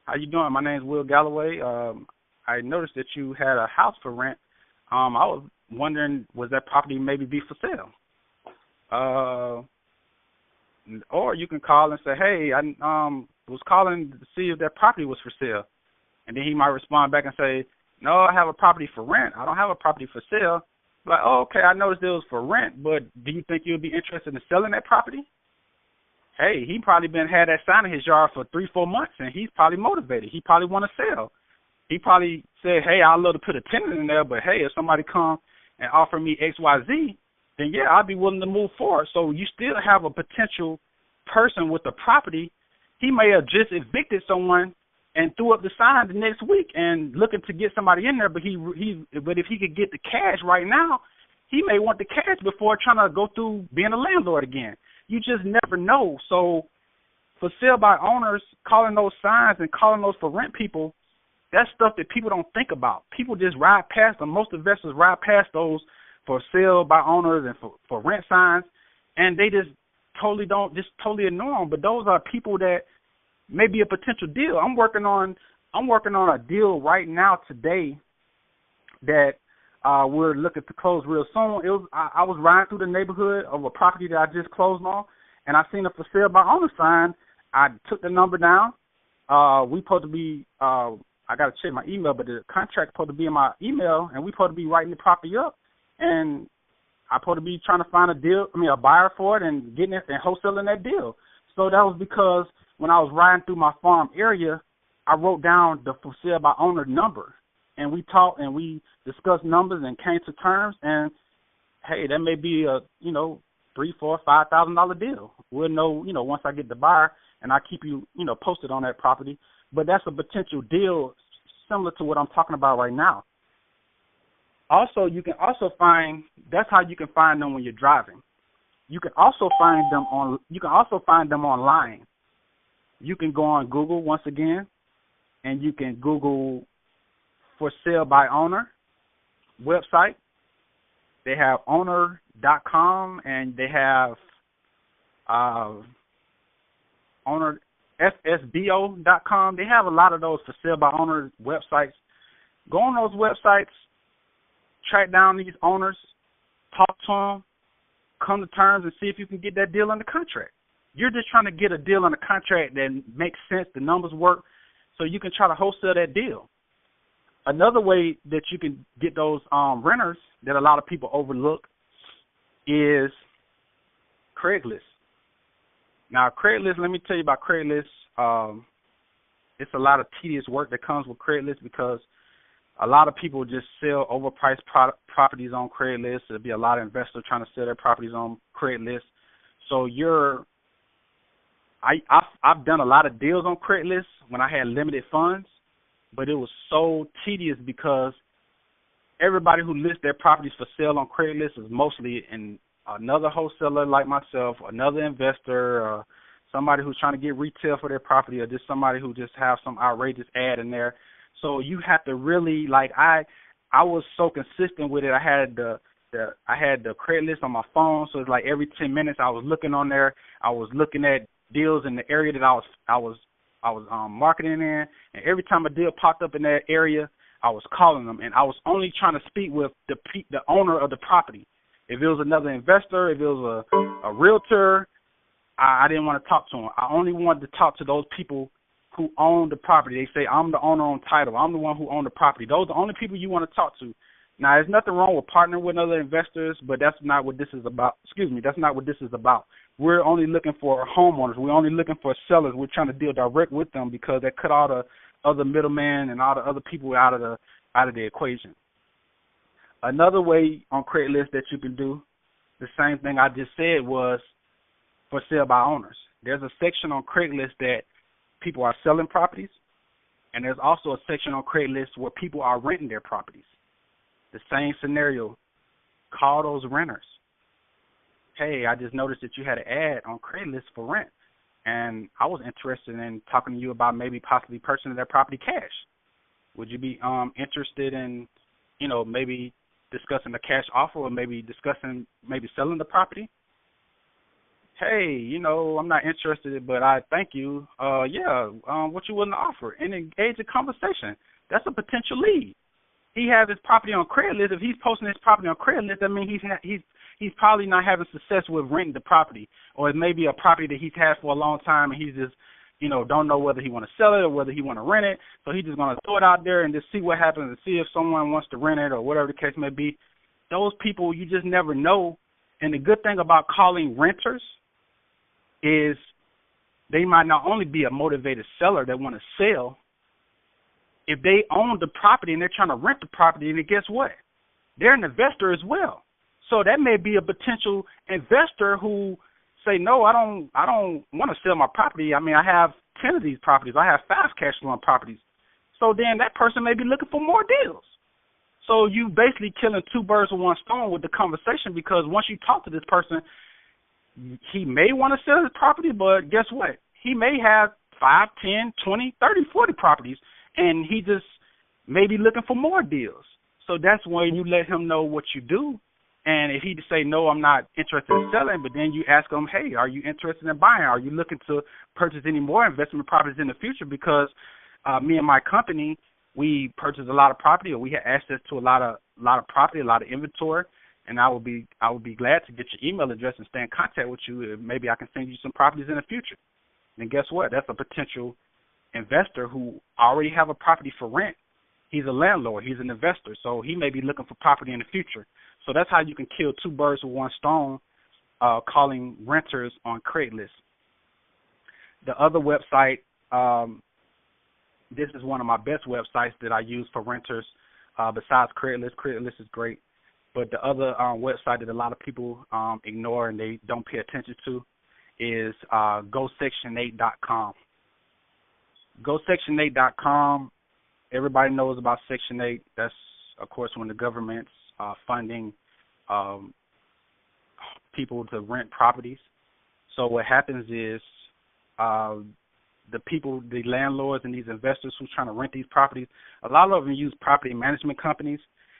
how you doing? My name is Will Galloway. I noticed that you had a house for rent. I was wondering, was that property maybe be for sale? Or you can call and say, hey, I was calling to see if that property was for sale. And then he might respond back and say, no, I have a property for rent. I don't have a property for sale. Like, oh, okay, I noticed it was for rent, but do you think you'll be interested in selling that property? Hey, he probably had that sign in his yard for 3-4 months, and he's probably motivated. He probably want to sell. He probably said, hey, I'd love to put a tenant in there, but, hey, if somebody come and offer me X, Y, Z, then, yeah, I'd be willing to move forward. So you still have a potential person with the property. He may have just evicted someone and threw up the sign the next week and looking to get somebody in there, but but if he could get the cash right now, he may want the cash before trying to go through being a landlord again. You just never know. So for sale by owners, calling those signs and calling those for rent people, that's stuff that people don't think about. People just ride past them. Most investors ride past those for sale by owners and for rent signs, and they just totally ignore them. But those are people that may be a potential deal. I'm working on a deal right now today that we're looking to close real soon. I was riding through the neighborhood of a property that I just closed on, and I seen a for sale by owner sign. I took the number down. We supposed to be, I got to check my email, but the contract supposed to be in my email, and we supposed to be writing the property up, and I supposed to be trying to find a buyer for it and getting it and wholesaling that deal. So that was because when I was riding through my farm area, I wrote down the for sale by owner number, and we talked and we discussed numbers and came to terms. And hey, that may be a $3,000, $4,000, $5,000 deal. We'll know once I get the buyer, and I keep you posted on that property. But that's a potential deal similar to what I'm talking about right now. Also, you can also find, that's how you can find them when you're driving. You can also find them online. You can go on Google once again, and you can Google for sale by owner website. They have owner.com, and they have owner fsbo.com. They have a lot of those for sale by owner websites. Go on those websites, track down these owners, talk to them, come to terms, and see if you can get that deal under contract. You're just trying to get a deal under contract that makes sense, the numbers work, so you can try to wholesale that deal. Another way that you can get those renters that a lot of people overlook is Craigslist. Now, Craigslist, let me tell you about Craigslist. It's a lot of tedious work that comes with Craigslist because a lot of people just sell overpriced properties on Craigslist. There'll be a lot of investors trying to sell their properties on Craigslist. So I've done a lot of deals on Craigslist when I had limited funds, but it was so tedious because everybody who lists their properties for sale on Craigslist is mostly another wholesaler like myself, another investor, somebody who's trying to get retail for their property, or just somebody who just have some outrageous ad in there. So you have to really, I was so consistent with it. I had the Craigslist on my phone, so it's like every 10 minutes I was looking on there. I was looking at deals in the area that I was marketing in, and every time a deal popped up in that area, I was calling them, and I was only trying to speak with the owner of the property. If it was another investor, if it was a realtor, I didn't want to talk to them. I only wanted to talk to those people who own the property. They say, I'm the owner on title. I'm the one who owned the property. Those are the only people you want to talk to. Now, there's nothing wrong with partnering with other investors, but that's not what this is about. That's not what this is about. We're only looking for homeowners. We're only looking for sellers. We're trying to deal direct with them because that cut all the other middlemen and all the other people out of the equation. Another way on Craigslist that you can do the same thing I just said was for sale by owners. There's a section on Craigslist that people are selling properties, and there's also a section on Craigslist where people are renting their properties. The same scenario. Call those renters. Hey, I just noticed that you had an ad on Craigslist for rent, and I was interested in talking to you about maybe possibly purchasing that property cash. Would you be interested in, maybe discussing a cash offer, or maybe discussing maybe selling the property? Hey, I'm not interested, but I thank you. What you willing to offer? And engage a conversation. That's a potential lead. He has his property on Craigslist. If he's posting his property on Craigslist, that means he's probably not having success with renting the property, or it may be a property that he's had for a long time, and he's just, don't know whether he want to sell it or whether he want to rent it. So he's just going to throw it out there and just see what happens and see if someone wants to rent it or whatever the case may be. Those people, you just never know. And the good thing about calling renters is they might not only be a motivated seller that want to sell. If they own the property and they're trying to rent the property, and guess what? They're an investor as well. So that may be a potential investor who say, no, I don't want to sell my property. I mean, I have 10 of these properties. I have 5 cash flowing properties. So then that person may be looking for more deals. So you basically killing 2 birds with 1 stone with the conversation, because once you talk to this person, he may want to sell his property, but guess what? He may have 5, 10, 20, 30, 40 properties, and he just may be looking for more deals. So that's when you let him know what you do. And if he say, no, I'm not interested in selling, but then you ask him, hey, are you interested in buying? Are you looking to purchase any more investment properties in the future? Because me and my company, we purchase a lot of property, or we have access to a lot of lot of property, a lot of inventory, and I would be glad to get your email address and stay in contact with you. Maybe I can send you some properties in the future. And guess what? That's a potential investor who already have a property for rent. He's a landlord. He's an investor, so he may be looking for property in the future. So that's how you can kill two birds with one stone, calling renters on Craigslist. The other website, this is one of my best websites that I use for renters besides Craigslist. Craigslist is great. But the other website that a lot of people ignore and they don't pay attention to is GoSection8.com. GoSection8.com, everybody knows about Section 8. That's, of course, when the government's funding people to rent properties. So what happens is the people, the landlords and these investors who's trying to rent these properties, a lot of them use property management companies,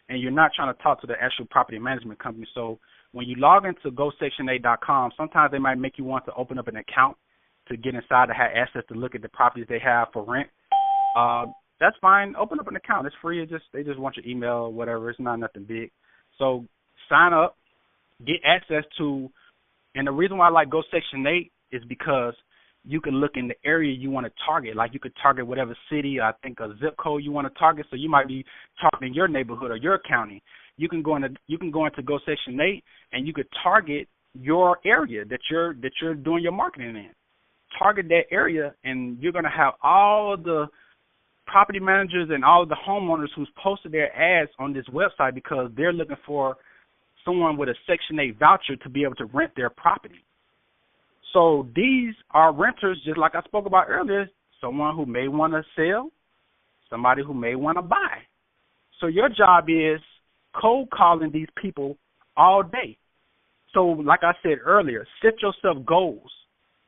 and you're not trying to talk to the actual property management company. So when you log into GoSection8.com, sometimes they might make you want to open up an account to get inside to have access to look at the properties they have for rent. That's fine. Open up an account. It's free. They just want your email or whatever. It's not nothing big. So sign up, get access to, and the reason why I like GoSection8 is because you can look in the area you want to target. Like you could target whatever city, I think a zip code you want to target. So you might be targeting your neighborhood or your county. You can go into GoSection8 and you could target your area that you're doing your marketing in. Target that area, and you're going to have all the property managers and all the homeowners who's posted their ads on this website because they're looking for someone with a Section 8 voucher to be able to rent their property. So these are renters, just like I spoke about earlier, someone who may want to sell, somebody who may want to buy. So your job is cold calling these people all day. So like I said earlier, set yourself goals.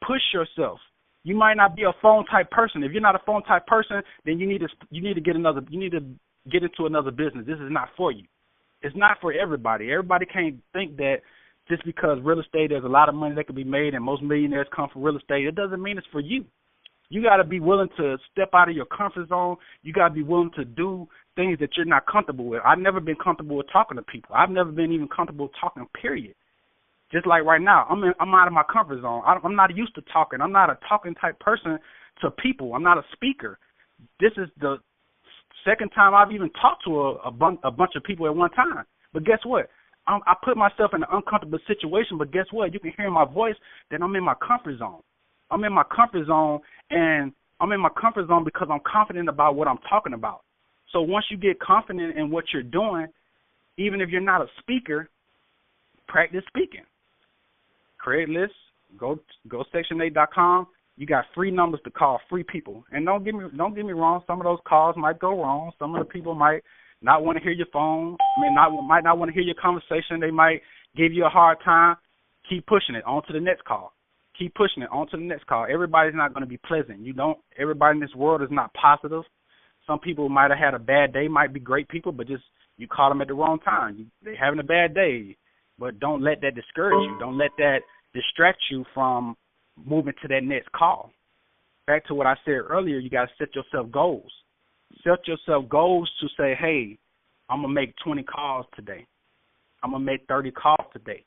Push yourself. You might not be a phone type person. If you're not a phone type person, then you need to get into another business. This is not for you. It's not for everybody. Everybody can't think that just because real estate, there's a lot of money that can be made and most millionaires come from real estate, it doesn't mean it's for you. You got to be willing to step out of your comfort zone. You got to be willing to do things that you're not comfortable with. I've never been comfortable with talking to people. I've never been even comfortable talking, period. Just like right now, I'm out of my comfort zone. I'm not used to talking. I'm not a talking type person to people. I'm not a speaker. This is the second time I've even talked to a bunch of people at one time. But guess what? I put myself in an uncomfortable situation, but guess what? You can hear my voice that I'm in my comfort zone. I'm in my comfort zone, and I'm in my comfort zone because I'm confident about what I'm talking about. So once you get confident in what you're doing, even if you're not a speaker, practice speaking. Craigslist, go Section8.com. You got free numbers to call, free people. And don't get me wrong, some of those calls might go wrong. Some of the people might not want to hear your phone, might not want to hear your conversation. They might give you a hard time. Keep pushing it on to the next call. Keep pushing it on to the next call. Everybody's not going to be pleasant. Everybody in this world is not positive. Some people might have had a bad day, might be great people, but just you call them at the wrong time. They're having a bad day. But don't let that discourage you. Don't let that distract you from moving to that next call. Back to what I said earlier, you got to set yourself goals. Set yourself goals to say, hey, I'm going to make 20 calls today. I'm going to make 30 calls today.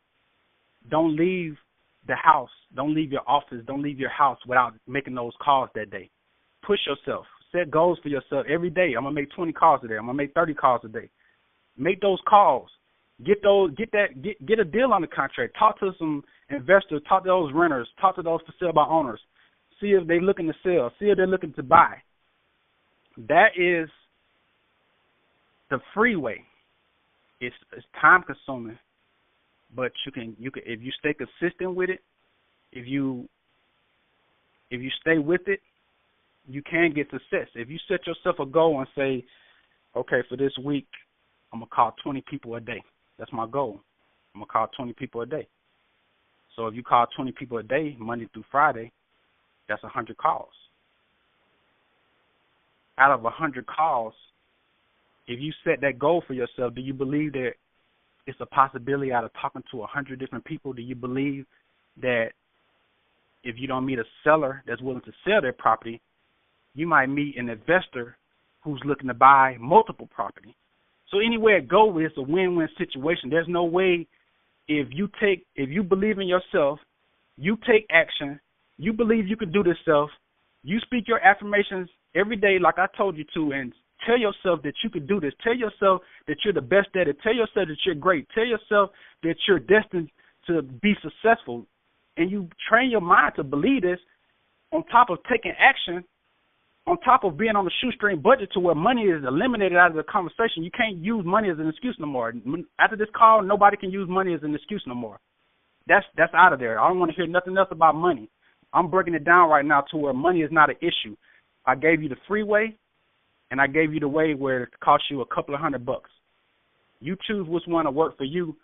Don't leave the house. Don't leave your office. Don't leave your house without making those calls that day. Push yourself. Set goals for yourself every day. I'm going to make 20 calls today. I'm going to make 30 calls a day. Make those calls. Get a deal on the contract. Talk to some investors. Talk to those renters. Talk to those for sale by owners. See if they're looking to sell. See if they're looking to buy. That is the free way. It's time consuming, but you can if you stay consistent with it, if you stay with it, you can get success. If you set yourself a goal and say, okay, for this week, I'm gonna call 20 people a day. That's my goal. I'm going to call 20 people a day. So if you call 20 people a day, Monday through Friday, that's 100 calls. Out of 100 calls, if you set that goal for yourself, do you believe that it's a possibility out of talking to 100 different people? Do you believe that if you don't meet a seller that's willing to sell their property, you might meet an investor who's looking to buy multiple property? So anywhere it goes, it's a win-win situation. There's no way if you believe in yourself, you take action, you believe you can do this stuff, you speak your affirmations every day like I told you to, and tell yourself that you can do this. Tell yourself that you're the best at it. Tell yourself that you're great. Tell yourself that you're destined to be successful. And you train your mind to believe this on top of taking action, on top of being on a shoestring budget to where money is eliminated out of the conversation. You can't use money as an excuse no more. After this call, nobody can use money as an excuse no more. That's out of there. I don't want to hear nothing else about money. I'm breaking it down right now to where money is not an issue. I gave you the free way, and I gave you the way where it costs you a couple of $100. You choose which one to work for you,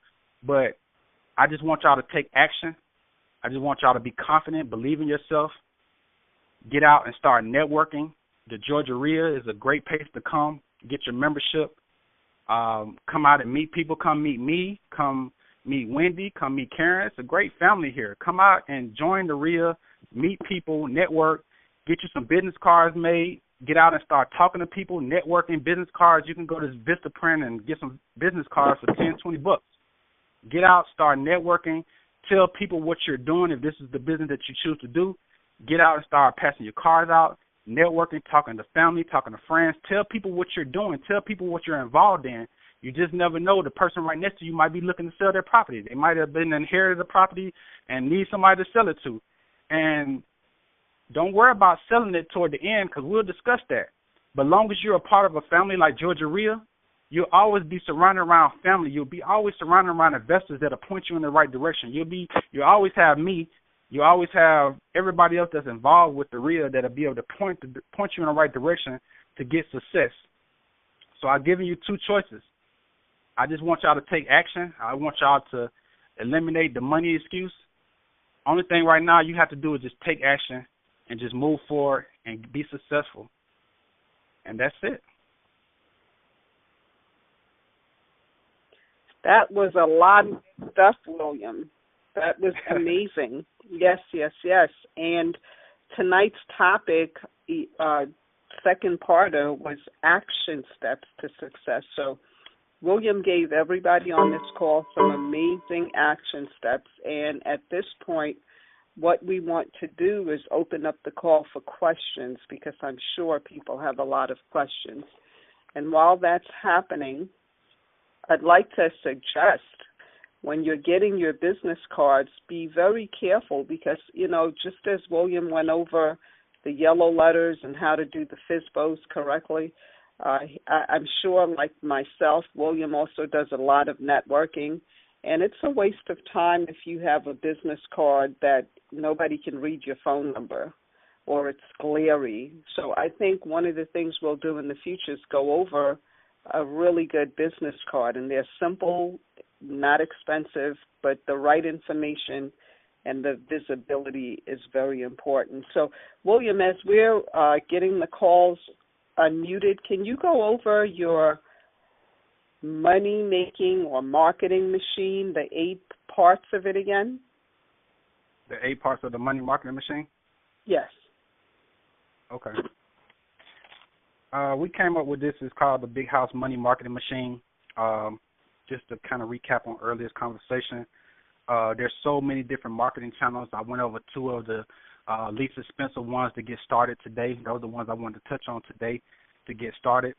but I just want y'all to take action. I just want y'all to be confident, believe in yourself, get out and start networking. The Georgia REIA is a great place to come, get your membership, come out and meet people, come meet me, come meet Wendy, come meet Karen. It's a great family here. Come out and join the REIA, meet people, network, get you some business cards made, get out and start talking to people, networking, business cards. You can go to Vistaprint and get some business cards for $10, $20. Get out, start networking, tell people what you're doing if this is the business that you choose to do. Get out and start passing your cards out, networking, talking to family, talking to friends. Tell people what you're doing. Tell people what you're involved in. You just never know. The person right next to you might be looking to sell their property. They might have been inherited the property and need somebody to sell it to. And don't worry about selling it toward the end because we'll discuss that. But as long as you're a part of a family like Georgia REIA, you'll always be surrounded around family. You'll be always surrounded around investors that'll point you in the right direction. You'll always have me. You always have everybody else that's involved with the REIA that'll be able to point you in the right direction to get success. So I've given you two choices. I just want y'all to take action. I want y'all to eliminate the money excuse. Only thing right now you have to do is just take action and just move forward and be successful. And that's it. That was a lot of stuff, William. That was amazing. Yes. And tonight's topic, second parter, was action steps to success. So William gave everybody on this call some amazing action steps. And at this point, what we want to do is open up the call for questions because I'm sure people have a lot of questions. And while that's happening, I'd like to suggest when you're getting your business cards, be very careful because, just as William went over the yellow letters and how to do the FSBOs correctly, I'm sure, like myself, William also does a lot of networking, and it's a waste of time if you have a business card that nobody can read your phone number or it's glary. So I think one of the things we'll do in the future is go over a really good business card, and they're simple, not expensive, but the right information and the visibility is very important. So, William, as we're getting the calls unmuted, can you go over your money-making or marketing machine, the 8 parts of it again? The 8 parts of the money marketing machine? Yes. Okay. We came up with this. It's called the Big House Money Marketing Machine. Just to kind of recap on earlier conversation, there's so many different marketing channels. I went over 2 of the least expensive ones to get started today. Those are the ones I wanted to touch on today to get started.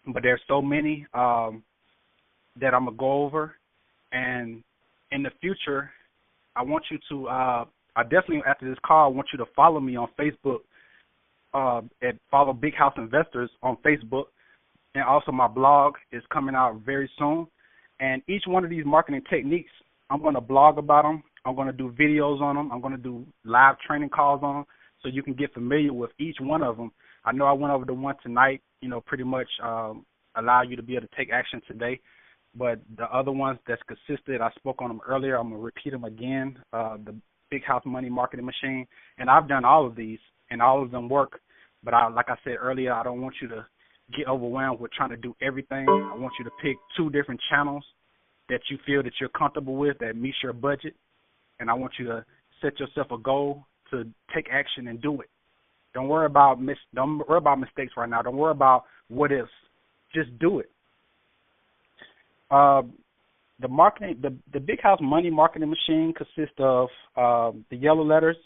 But there's so many that I'm going to go over. And in the future, I want you to, I definitely, after this call, I want you to follow me on Facebook and follow Big House Investors on Facebook. And also my blog is coming out very soon. And each one of these marketing techniques, I'm going to blog about them. I'm going to do videos on them. I'm going to do live training calls on them so you can get familiar with each one of them. I know I went over the one tonight, pretty much allow you to be able to take action today. But the other ones that's consistent, I spoke on them earlier. I'm going to repeat them again, the Big House Money Marketing Machine. And I've done all of these, and all of them work. But like I said earlier, I don't want you to get overwhelmed with trying to do everything. I want you to pick 2 different channels that you feel that you're comfortable with that meets your budget. And I want you to set yourself a goal to take action and do it. Don't worry about mistakes right now. Don't worry about what ifs. Just do it. The marketing, the Big House Money marketing machine consists of the yellow letters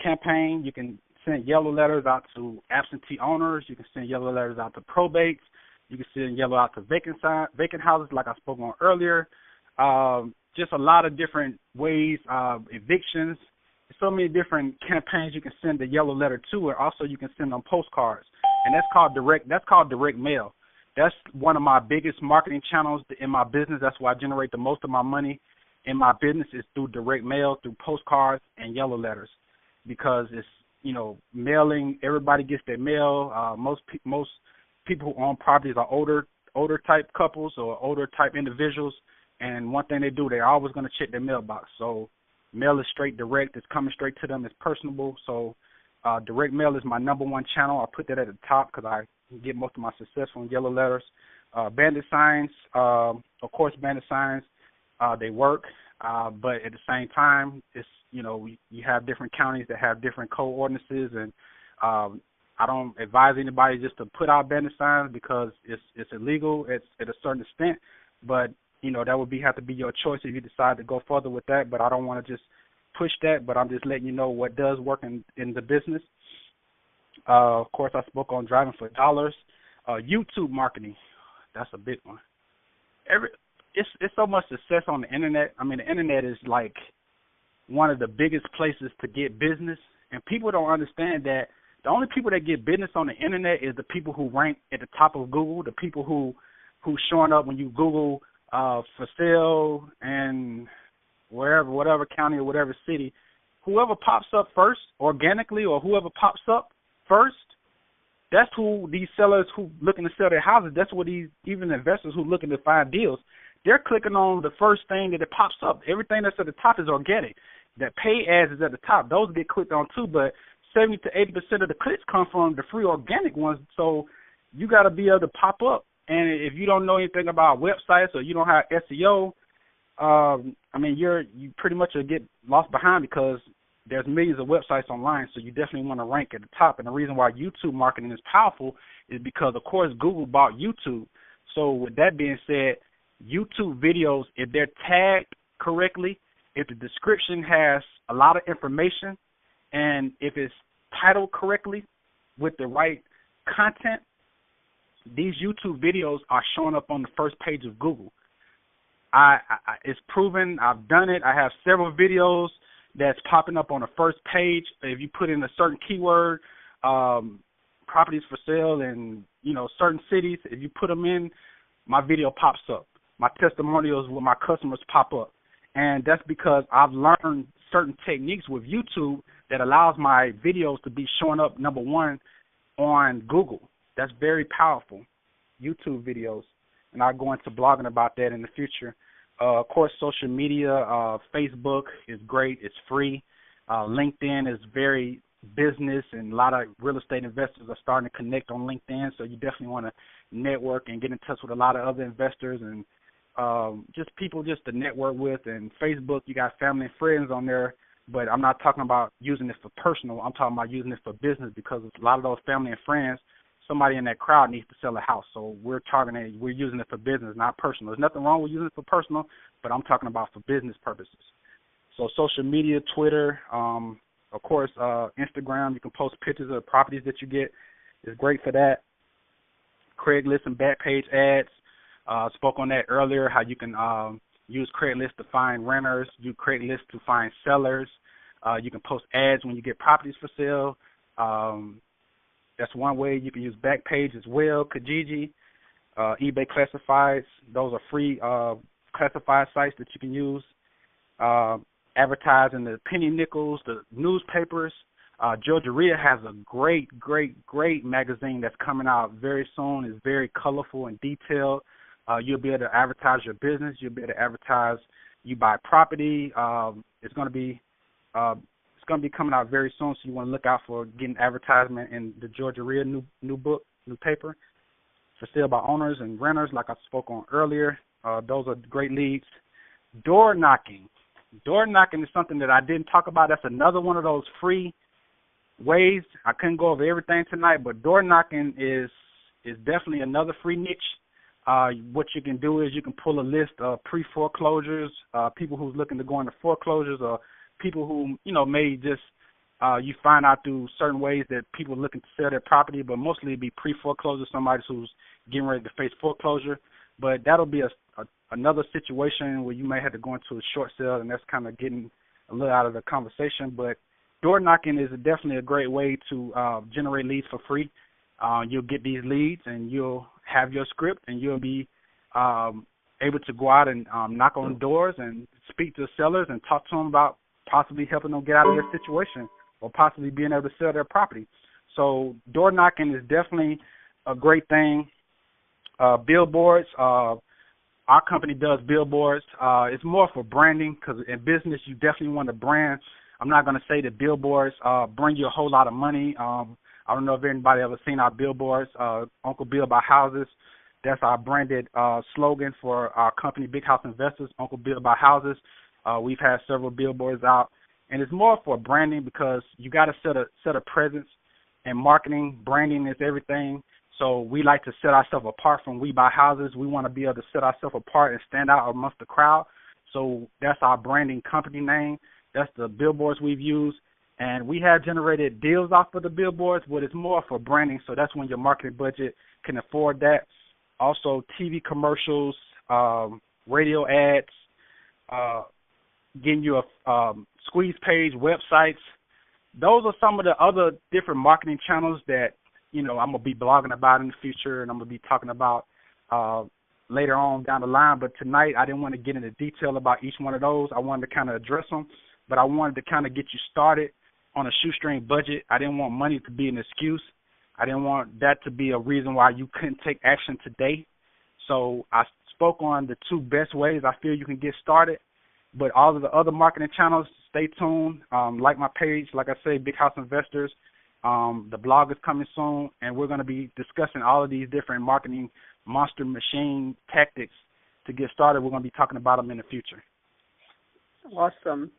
campaign. You can send yellow letters out to absentee owners. You can send yellow letters out to probates. You can send yellow out to vacant houses, like I spoke on earlier. Just a lot of different ways, evictions. So many different campaigns you can send the yellow letter to, and also you can send them postcards, and that's called direct mail. That's one of my biggest marketing channels in my business. That's where I generate the most of my money in my business is through direct mail, through postcards and yellow letters, because it's, mailing. Everybody gets their mail. Most people who own properties are older type couples or older type individuals, and one thing they do, they're always going to check their mailbox. So mail is straight direct. It's coming straight to them. It's personable. So direct mail is my number one channel. I put that at the top because I get most of my success from yellow letters. Bandit signs, of course, bandit signs, they work, but at the same time, it's, you have different counties that have different code ordinances, and I don't advise anybody just to put out bandit signs because it's illegal at a certain extent, but that would have to be your choice if you decide to go further with that. But I don't want to just push that, but I'm just letting you know what does work in the business. Of course, I spoke on driving for dollars. YouTube marketing, that's a big one. It's so much success on the internet. I mean, the internet is like one of the biggest places to get business, and people don't understand that the only people that get business on the internet is the people who rank at the top of Google, the people who's showing up when you Google for sale and whatever county or whatever city. Whoever pops up first organically, or whoever pops up first, that's who these sellers who looking to sell their houses, that's what these even investors who looking to find deals, they're clicking on the first thing that it pops up. Everything that's at the top is organic. That pay ads is at the top. Those get clicked on too, but 70 to 80% of the clicks come from the free organic ones. So you got to be able to pop up. And if you don't know anything about websites or you don't have SEO, you pretty much will get lost behind because there's millions of websites online, so you definitely want to rank at the top. And the reason why YouTube marketing is powerful is because, of course, Google bought YouTube. So with that being said, YouTube videos, if they're tagged correctly, if the description has a lot of information, and if it's titled correctly with the right content, these YouTube videos are showing up on the first page of Google. It's proven. I've done it. I have several videos that's popping up on the first page. If you put in a certain keyword, properties for sale in, certain cities, if you put them in, my video pops up. My testimonials with my customers pop up. And that's because I've learned certain techniques with YouTube that allows my videos to be showing up number one on Google. That's very powerful, YouTube videos. And I'll go into blogging about that in the future. Of course, social media, Facebook is great. It's free. LinkedIn is very business, and a lot of real estate investors are starting to connect on LinkedIn, so you definitely want to network and get in touch with a lot of other investors and just people just to network with. And Facebook, you got family and friends on there, but I'm not talking about using it for personal. I'm talking about using it for business, because a lot of those family and friends, somebody in that crowd needs to sell a house. So we're using it for business, not personal. There's nothing wrong with using it for personal, but I'm talking about for business purposes. So social media, Twitter, of course, Instagram, you can post pictures of the properties that you get. It's great for that. Craigslist and Backpage ads. Spoke on that earlier, how you can use Craigslist to find renters, use Craigslist to find sellers. You can post ads when you get properties for sale. That's one way. You can use Backpage as well, Kijiji, eBay Classifieds. Those are free classified sites that you can use. Advertise in the penny nickels, the newspapers. Georgia REIA has a great magazine that's coming out very soon. It's very colorful and detailed. You'll be able to advertise your business. You'll be able to advertise you buy property. It's going to be coming out very soon, so you want to look out for getting advertisement in the Georgia REIA new paper for sale by owners and renters, like I spoke on earlier. Those are great leads. Door knocking. Door knocking is something that I didn't talk about. That's another one of those free ways. I couldn't go over everything tonight, but door knocking is definitely another free niche. what you can do is you can pull a list of pre-foreclosures, people who's looking to go into foreclosures, or people who, may just you find out through certain ways that people are looking to sell their property, but mostly it'd be pre-foreclosure, somebody who's getting ready to face foreclosure. But that'll be another situation where you may have to go into a short sale, and that's kind of getting a little out of the conversation. But door knocking is definitely a great way to generate leads for free. You'll get these leads, and you'll have your script, and you'll be able to go out and knock on doors and speak to sellers and talk to them about possibly helping them get out of their situation or possibly being able to sell their property. So door knocking is definitely a great thing. Billboards, our company does billboards. It's more for branding, because in business you definitely want to brand. I'm not going to say that billboards bring you a whole lot of money. I don't know if anybody ever seen our billboards, Uncle Bill Buy Houses. That's our branded slogan for our company, Big House Investors, Uncle Bill Buy Houses. We've had several billboards out, and it's more for branding, because you got to set a presence, and marketing, branding is everything. So we like to set ourselves apart from We Buy Houses. We want to be able to set ourselves apart and stand out amongst the crowd. So that's our branding company name. That's the billboards we've used. And we have generated deals off of the billboards, but it's more for branding. So that's when your marketing budget can afford that. Also, TV commercials, radio ads, getting you a squeeze page, websites. Those are some of the other different marketing channels that, I'm going to be blogging about in the future, and I'm going to be talking about later on down the line. But tonight I didn't want to get into detail about each one of those. I wanted to kind of address them, but I wanted to kind of get you started on a shoestring budget. I didn't want money to be an excuse. I didn't want that to be a reason why you couldn't take action today. So I spoke on the two best ways I feel you can get started. But all of the other marketing channels, stay tuned. Like my page, like I say, Big House Investors. The blog is coming soon, and we're going to be discussing all of these different marketing monster machine tactics to get started. We're going to be talking about them in the future. Awesome.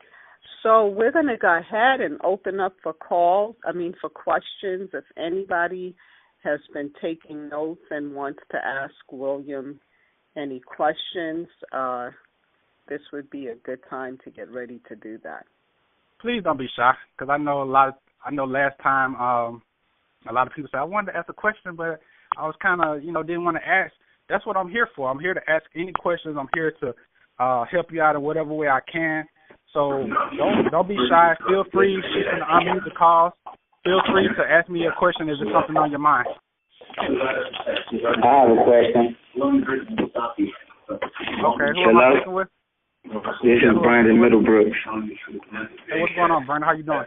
So we're going to go ahead and open up for for questions. If anybody has been taking notes and wants to ask William any questions, this would be a good time to get ready to do that. Please don't be shy, because I know last time a lot of people said, I wanted to ask a question, but I was kind of, didn't want to ask. That's what I'm here for. I'm here to ask any questions. I'm here to help you out in whatever way I can. So don't be shy. Feel free. She's going to unmute the calls. Feel free to ask me a question. Is there something on your mind? I have a question. Okay, who am I speaking with? This is Brandon Middlebrook. Hey, what's going on, Brandon? How you doing?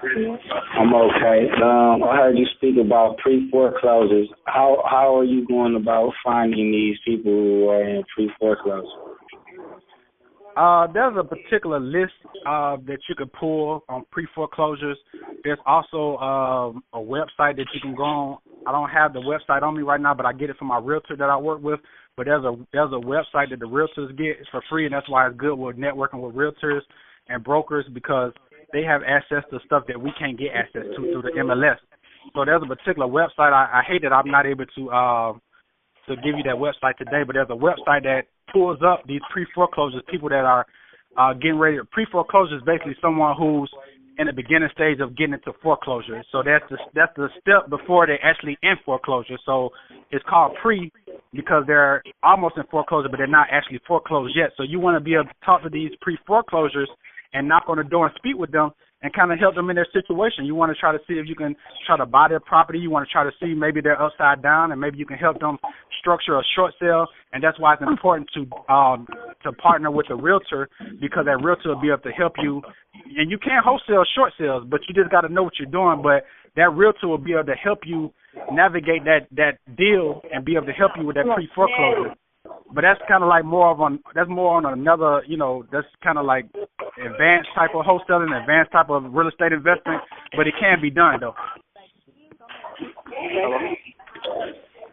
I'm okay. I heard you speak about pre-foreclosures. How are you going about finding these people who are in pre-foreclosure? There's a particular list that you can pull on pre-foreclosures. There's also a website that you can go on. I don't have the website on me right now, but I get it from my realtor that I work with. But there's a website that the realtors get for free, and that's why it's good with networking with realtors and brokers, because they have access to stuff that we can't get access to through the MLS. So there's a particular website. I hate that I'm not able to give you that website today, but there's a website that pulls up these pre-foreclosures, people that are getting ready. Pre-foreclosure is basically someone who's in the beginning stage of getting into foreclosure. So that's the step before they're actually in foreclosure. So it's called pre because they're almost in foreclosure, but they're not actually foreclosed yet. So you want to be able to talk to these pre-foreclosures and knock on the door and speak with them and kind of help them in their situation. You want to try to see if you can try to buy their property. You want to try to see maybe they're upside down, and maybe you can help them structure a short sale. And that's why it's important to partner with a realtor, because that realtor will be able to help you. And you can't wholesale short sales, but you just got to know what you're doing. But that realtor will be able to help you navigate that deal and be able to help you with that pre-foreclosure. But that's kind of like more on another, that's kind of like advanced type of wholesaling, advanced type of real estate investment, but it can be done, though.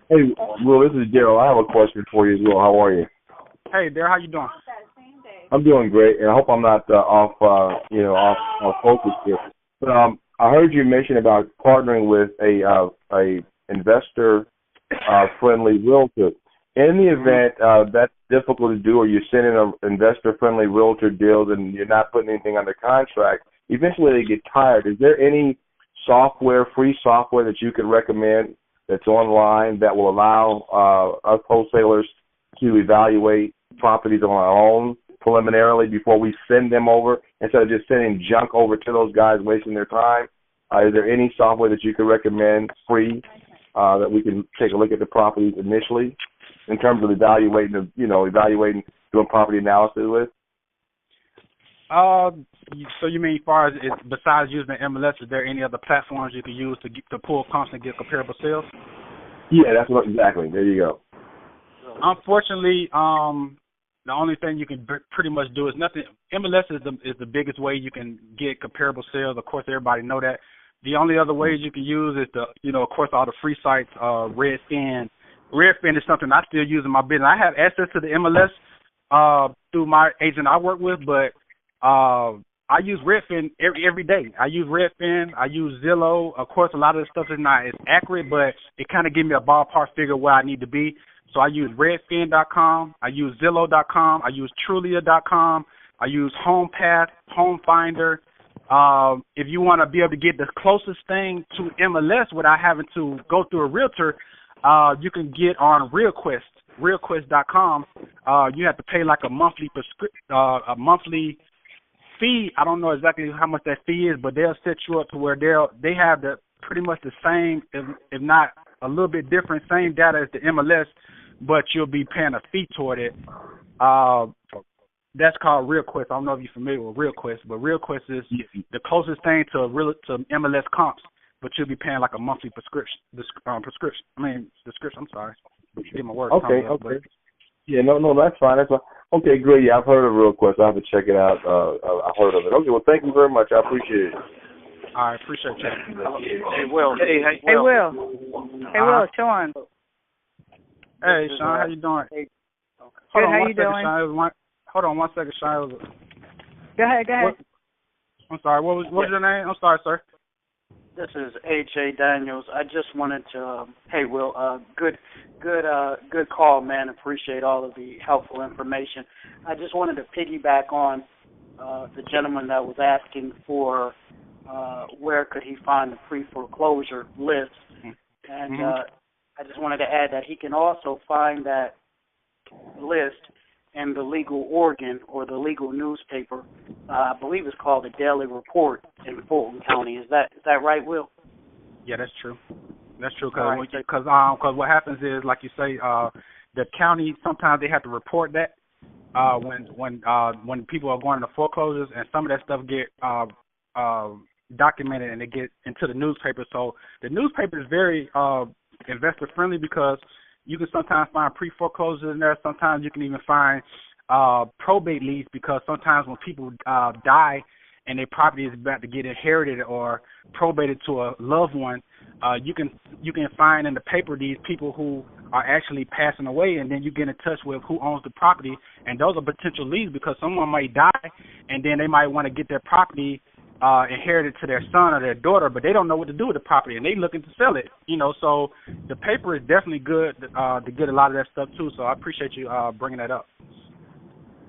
Hey, Will, this is Daryl. I have a question for you as well. How are you? Hey, Daryl, how you doing? I'm doing great, and I hope I'm not off focus here. But I heard you mention about partnering with a investor friendly realtor. In the event that's difficult to do, or you're sending an investor-friendly realtor deals and you're not putting anything under contract, eventually they get tired. Is there any software, free software that you could recommend that's online that will allow us wholesalers to evaluate properties on our own preliminarily before we send them over, instead of just sending junk over to those guys wasting their time? Is there any software that you could recommend free that we can take a look at the properties initially in terms of evaluating, doing property analysis with? So you mean as far as besides using the MLS, is there any other platforms you can use to pull comps and get comparable sales? Yeah, that's what exactly. There you go. Unfortunately, the only thing you can pretty much do is nothing. MLS is the biggest way you can get comparable sales. Of course, everybody know that. The only other ways you can use is of course, all the free sites. Redfin. Redfin is something I still use in my business. I have access to the MLS through my agent I work with, but I use Redfin every day. I use Redfin. I use Zillow. Of course, a lot of the stuff is not as accurate, but it kind of gives me a ballpark figure where I need to be. So I use Redfin.com. I use Zillow.com. I use Trulia.com. I use HomePath, HomeFinder. If you want to be able to get the closest thing to MLS without having to go through a realtor, you can get on RealQuest, realquest.com. You have to pay like a monthly fee. I don't know exactly how much that fee is, but they'll set you up to where they have pretty much the same, if not a little bit different, same data as the MLS, but you'll be paying a fee toward it. That's called RealQuest. I don't know if you're familiar with RealQuest, but RealQuest is the closest thing to MLS comps, but you'll be paying like a monthly subscription. I'm sorry. Get my word. Okay. Yeah, no, that's fine. That's fine. Okay, great. Yeah, I've heard of RealQuest. I have to check it out. I've heard of it. Okay, well, thank you very much. I appreciate it. I appreciate you. Hey, Will. Hey, Will, Sean. Hey, Sean, how you doing? Good, how you doing? Hold on one second, Sean. Go ahead. I'm sorry. What was your name? I'm sorry, sir. This is H.A. Daniels. I just wanted to, hey, Will, good call, man. Appreciate all of the helpful information. I just wanted to piggyback on the gentleman that was asking for where could he find the pre-foreclosure list. And I just wanted to add that he can also find that list in the legal organ or the legal newspaper. I believe it's called the Daily Report in Fulton County. Is that right, Will? Yeah, that's true. That's true because what happens is, like you say, the county sometimes they have to report that when people are going to foreclosures, and some of that stuff get documented and they get into the newspaper. So the newspaper is very investor friendly because you can sometimes find pre-foreclosures in there. Sometimes you can even find probate leads because sometimes when people die and their property is about to get inherited or probated to a loved one, you can find in the paper these people who are actually passing away, and then you get in touch with who owns the property, and those are potential leads because someone might die, and then they might want to get their property inherited to their son or their daughter, but they don't know what to do with the property, and they looking to sell it. So the paper is definitely good to get a lot of that stuff too. So I appreciate you bringing that up.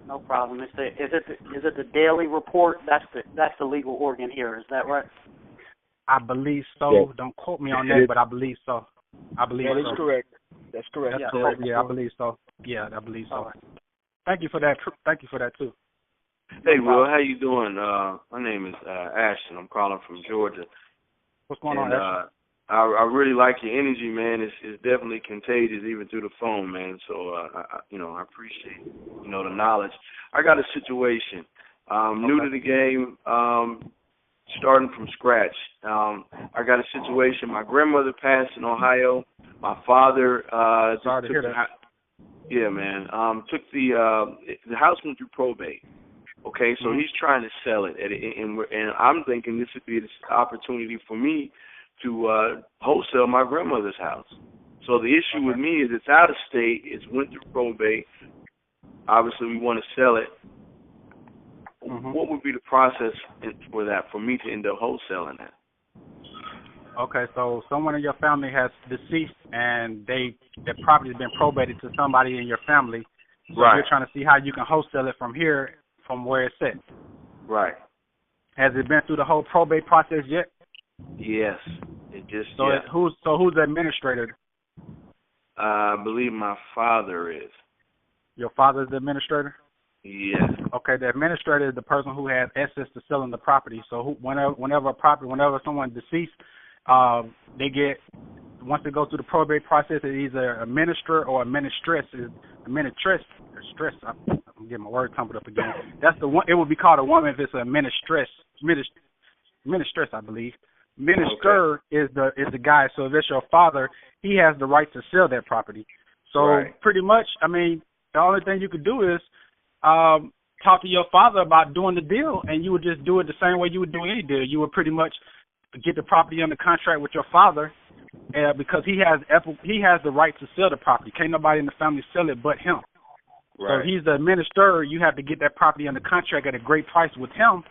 No problem. Is it the Daily Report? That's the legal organ here. Is that right? I believe so. Yeah. Don't quote me on that, but I believe so. That is correct. That's correct. That's correct. Yeah, I believe so. Yeah, I believe so. Right. Thank you for that. Thank you for that too. Hey, Will, how you doing? My name is Ashton. I'm calling from Georgia. What's going on, Ashton? I really like your energy, man. It's definitely contagious, even through the phone, man. So, I appreciate, the knowledge. I got a situation. New to the game, starting from scratch. I got a situation. My grandmother passed in Ohio. My father sorry to hear that. Yeah, man. Took the house went through probate. Okay, so he's trying to sell it, and I'm thinking this would be this opportunity for me to wholesale my grandmother's house. So the issue with me is it's out of state, it's went through probate. Obviously, we want to sell it. What would be the process for that, for me to end up wholesaling that? Okay, so someone in your family has deceased and their property has been probated to somebody in your family. So Right. you're trying to see how you can wholesale it from here, from where it's at. Right. Has it been through the whole probate process yet? Yes. It just So who's the administrator? I believe my father is. Your father's the administrator? Yes. Okay, the administrator is the person who has access to selling the property. So whenever someone deceased, they get, once they go through the probate process, it's either a minister or a ministress. I'm getting my word tumbled up again. That's the one. It would be called a woman if it's a ministress, I believe. Minister is the guy. So if it's your father, he has the right to sell that property. So pretty much, I mean, the only thing you could do is talk to your father about doing the deal, and you would just do it the same way you would do any deal. You would pretty much get the property under contract with your father, because he has the right to sell the property. Can't nobody in the family sell it but him. Right. So he's the administrator. You have to get that property under contract at a great price with him,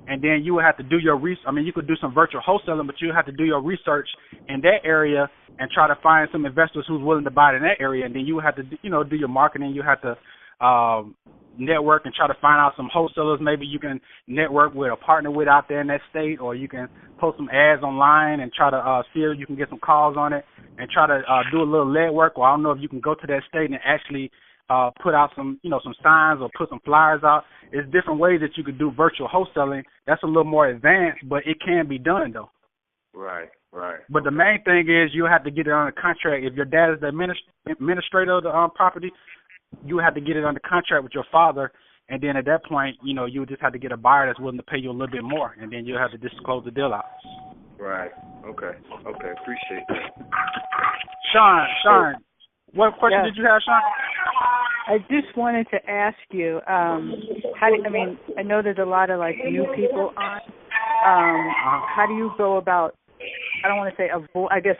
and then you would have to do your research. I mean, you could do some virtual wholesaling, but you have to do your research in that area and try to find some investors who's willing to buy it in that area, and then you would have to, do your marketing. You have to network and try to find out some wholesalers maybe you can network with or partner with out there in that state, or you can post some ads online and try to see if you can get some calls on it and try to do a little lead work. Or I don't know if you can go to that state and actually put out some signs or put some flyers out. There's different ways that you could do virtual wholesaling. That's a little more advanced, but it can be done though. Right. But the main thing is you have to get it on a contract. If your dad is the administrator of the property, you have to get it under contract with your father, and then at that point, you would just have to get a buyer that's willing to pay you a little bit more, and then you'll have to just close the deal out. Right. Okay. Appreciate that. Sean, what question did you have, Sean? I just wanted to ask you, I know there's a lot of new people on. How do you go about, I don't want to say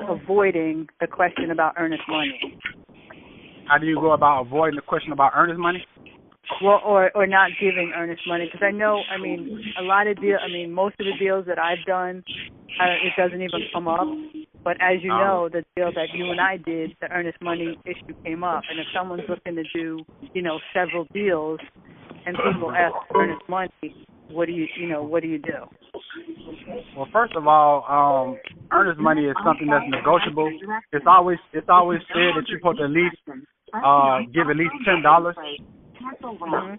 avoiding the question about earnest money? How do you go about avoiding the question about earnest money? Well, or not giving earnest money, because I know, a lot of most of the deals that I've done, it doesn't even come up. But as you know, the deal that you and I did, the earnest money issue came up. And if someone's looking to do, several deals, and people ask for earnest money, what do you do? Well, first of all, earnest money is something that's negotiable. It's always said that you're supposed to at least give at least $10. Mm-hmm.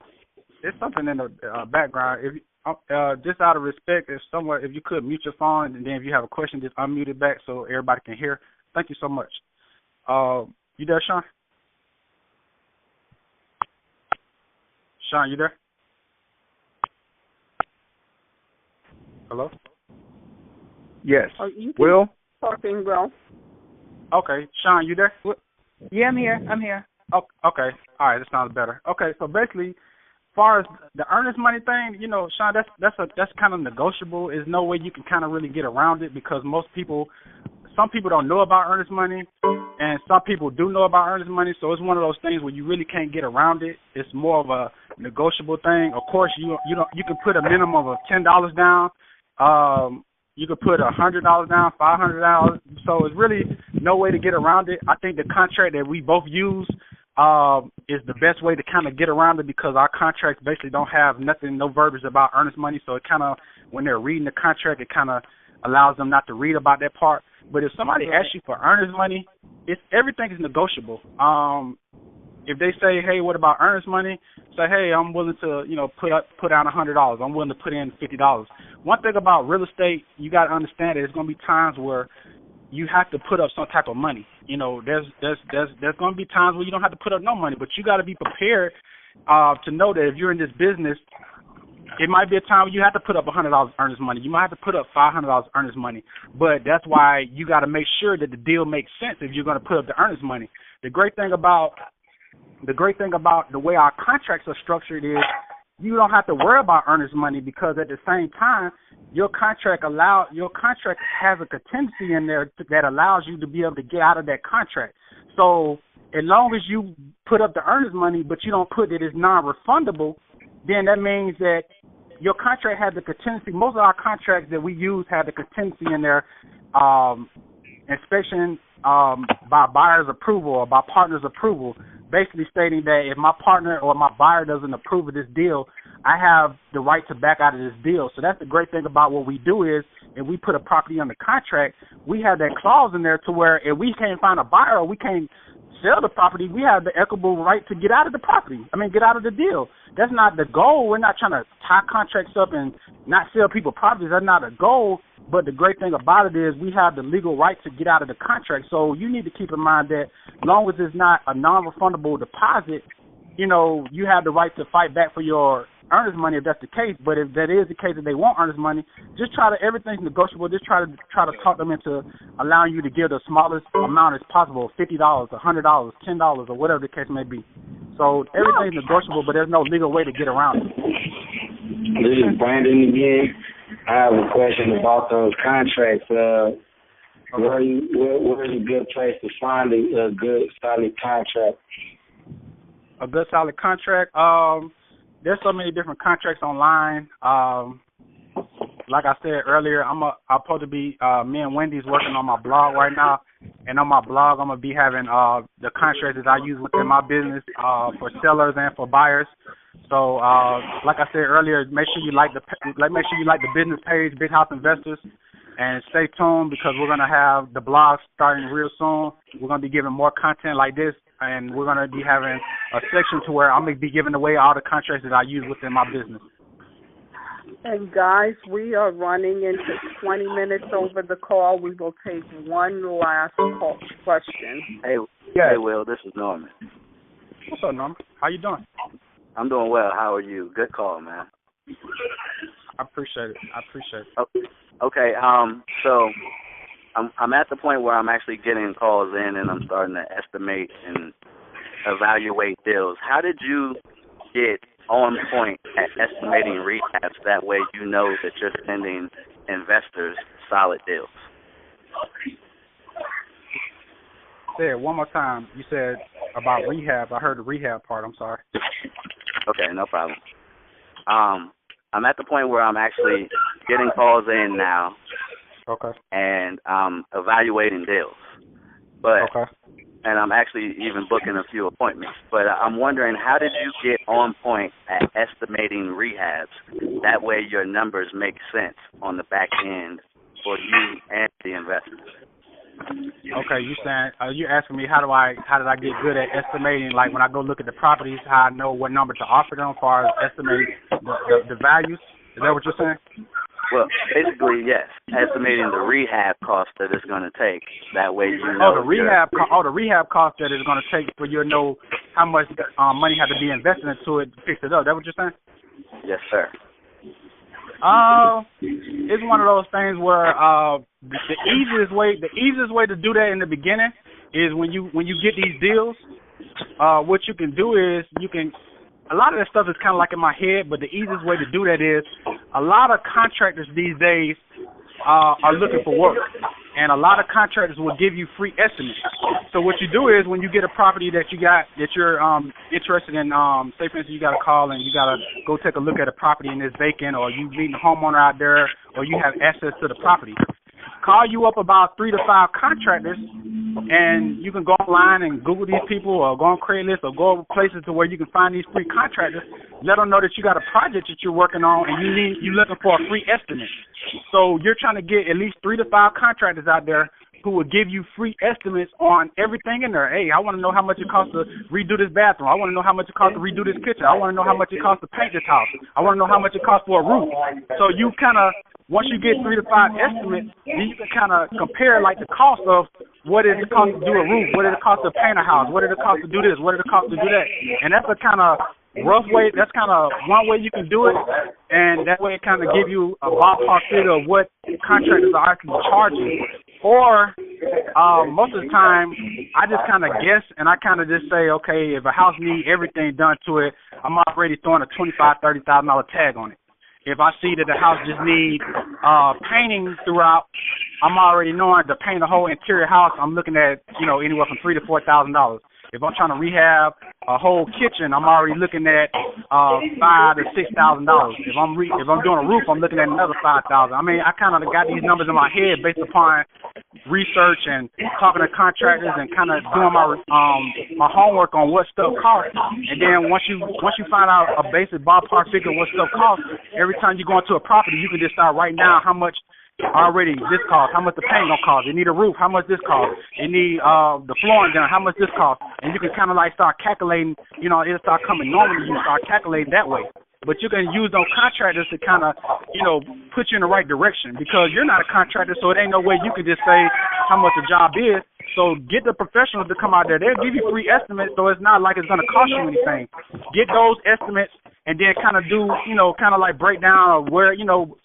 There's something in the background. If just out of respect, if you could mute your phone, and then if you have a question, just unmute it back so everybody can hear. Thank you so much. You there, Sean? Sean, you there? Hello? Yes. Will? Talking, Will. Okay. Sean, you there? Yeah, I'm here. Oh, okay. All right, that sounds better. Okay, so basically, as far as the earnest money thing, Sean, that's kind of negotiable. There's no way you can kind of really get around it, because some people don't know about earnest money, and some people do know about earnest money. So it's one of those things where you really can't get around it. It's more of a negotiable thing. Of course, you can put a minimum of $10 down. You could put $100 down, $500. So it's really no way to get around it. I think the contract that we both use is the best way to kind of get around it, because our contracts basically don't have no verbiage about earnest money. So it kind of, when they're reading the contract, it kind of allows them not to read about that part. But if somebody asks you for earnest money, everything is negotiable. If they say, hey, what about earnest money? Say, hey, I'm willing to, put down $100. I'm willing to put in $50. One thing about real estate, you got to understand that there's going to be times where you have to put up some type of money. There's going to be times where you don't have to put up no money, but you got to be prepared to know that if you're in this business, it might be a time where you have to put up $100 earnest money. You might have to put up $500 earnest money, but that's why you got to make sure that the deal makes sense if you're going to put up the earnest money. The great thing about the way our contracts are structured is you don't have to worry about earnest money, because at the same time, your contract has a contingency in there that allows you to be able to get out of that contract. So as long as you put up the earnest money, but you don't put that it's non-refundable, then that means that your contract has the contingency. Most of our contracts that we use have the contingency in there inspection by buyer's approval or by partner's approval, basically stating that if my partner or my buyer doesn't approve of this deal, I have the right to back out of this deal. So that's the great thing about what we do is if we put a property under contract, we have that clause in there to where if we can't find a buyer or we can't sell the property, we have the equitable right to get out of the property. Get out of the deal. That's not the goal. We're not trying to tie contracts up and not sell people properties. That's not a goal. But the great thing about it is we have the legal right to get out of the contract. So you need to keep in mind that as long as it's not a non-refundable deposit, you have the right to fight back for your earnest money if that's the case. But if that is the case that they want earnest money, just everything's negotiable. Just try to talk them into allowing you to give the smallest amount as possible, $50, $100, $10, or whatever the case may be. So everything's negotiable, but there's no legal way to get around it. This is Brandon again. I have a question about those contracts. Where's a good place to find a good solid contract? A good solid contract? There's so many different contracts online. Like I said earlier, I'm supposed to be me and Wendy's working on my blog right now, and on my blog I'm gonna be having the contracts that I use within my business for sellers and for buyers. So like I said earlier, make sure you like the business page, Big House Investors, and stay tuned because we're gonna have the blog starting real soon. We're gonna be giving more content like this. And we're going to be having a section to where I'm going to be giving away all the contracts that I use within my business. And, guys, we are running into 20 minutes over the call. We will take one last question. Hey, Will, this is Norman. What's up, Norman? How you doing? I'm doing well. How are you? Good call, man. I appreciate it. Okay, so I'm at the point where I'm actually getting calls in and I'm starting to estimate and evaluate deals. How did you get on point at estimating rehabs? That way you know that you're sending investors solid deals. Say it one more time. You said about rehab. I heard the rehab part. I'm sorry. Okay, no problem. I'm at the point where I'm actually getting calls in now. Okay. And evaluating deals. But okay. And I'm actually even booking a few appointments. But I'm wondering, how did you get on point at estimating rehabs? That way your numbers make sense on the back end for you and the investors. Okay, you're asking me how did I get good at estimating, like when I go look at the properties, how I know what number to offer them as far as estimating the values? Is that what you're saying? Well, basically, yes. Estimating the rehab cost that it's going to take. That way you know. The rehab cost that it's going to take for you to know how much money has to be invested into it to fix it up. Is that what you're saying? Yes, sir. It's one of those things where the easiest way to do that in the beginning is when you get these deals. What you can do is a lot of that stuff is kind of like in my head, but the easiest way to do that is a lot of contractors these days are looking for work, and a lot of contractors will give you free estimates. So what you do is when you get a property that you're interested in, say for instance you got a call and you got to go take a look at a property and it's vacant, or you meet a homeowner out there, or you have access to the property. Call you up about 3 to 5 contractors, and you can go online and Google these people, or go on Craigslist, or go places to where you can find these free contractors. Let them know that you got a project that you're working on, and you're looking for a free estimate. So you're trying to get at least 3 to 5 contractors out there who will give you free estimates on everything in there. Hey, I want to know how much it costs to redo this bathroom. I want to know how much it costs to redo this kitchen. I want to know how much it costs to paint this house. I want to know how much it costs for a roof. So you kind of, once you get 3 to 5 estimates, then you can kind of compare like the cost of what it costs to do a roof, what it costs to paint a house, what it costs to do this, what it costs to do that. And that's a kind of rough way, that's kind of one way you can do it, and that way it kind of give you a ballpark figure of what contractors are actually charging. Or most of the time, I just kind of guess, and I kind of just say, okay, if a house needs everything done to it, I'm already throwing a $25,000, $30,000 tag on it. If I see that the house just needs painting throughout, I'm already knowing to paint the whole interior house, I'm looking at, anywhere from $3,000 to $4,000. If I'm trying to rehab whole kitchen, I'm already looking at $5,000 to $6,000. If I'm doing a roof, I'm looking at another $5,000. I mean, I kind of got these numbers in my head based upon research and talking to contractors and kind of doing my homework on what stuff costs. And then once you find out a basic ballpark figure of what stuff costs, every time you go into a property, you can just start writing down how much already this cost, how much the paint gonna cost. You need a roof, how much this cost. You need the flooring done, how much this cost. And you can kind of like start calculating. It'll start coming normally. You start calculating that way. But you can use those contractors to kind of, put you in the right direction, because you're not a contractor, so it ain't no way you can just say how much the job is. So get the professionals to come out there. They'll give you free estimates, so it's not like it's going to cost you anything. Get those estimates and then kind of do, kind of like break down where,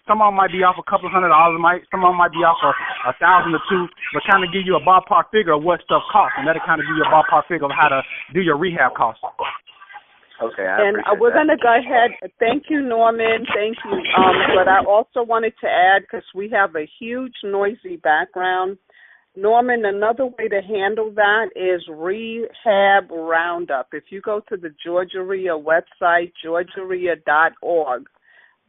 some of them might be off a couple $100, some of them might be off $1,000 or $2,000, but kind of give you a ballpark figure of what stuff costs, and that'll kind of give you a ballpark figure of how to do your rehab costs. Okay, we're going to go ahead. Thank you, Norman. Thank you. But I also wanted to add, because we have a huge noisy background, Norman, another way to handle that is Rehab Roundup. If you go to the Georgia REIA website, georgiarea.org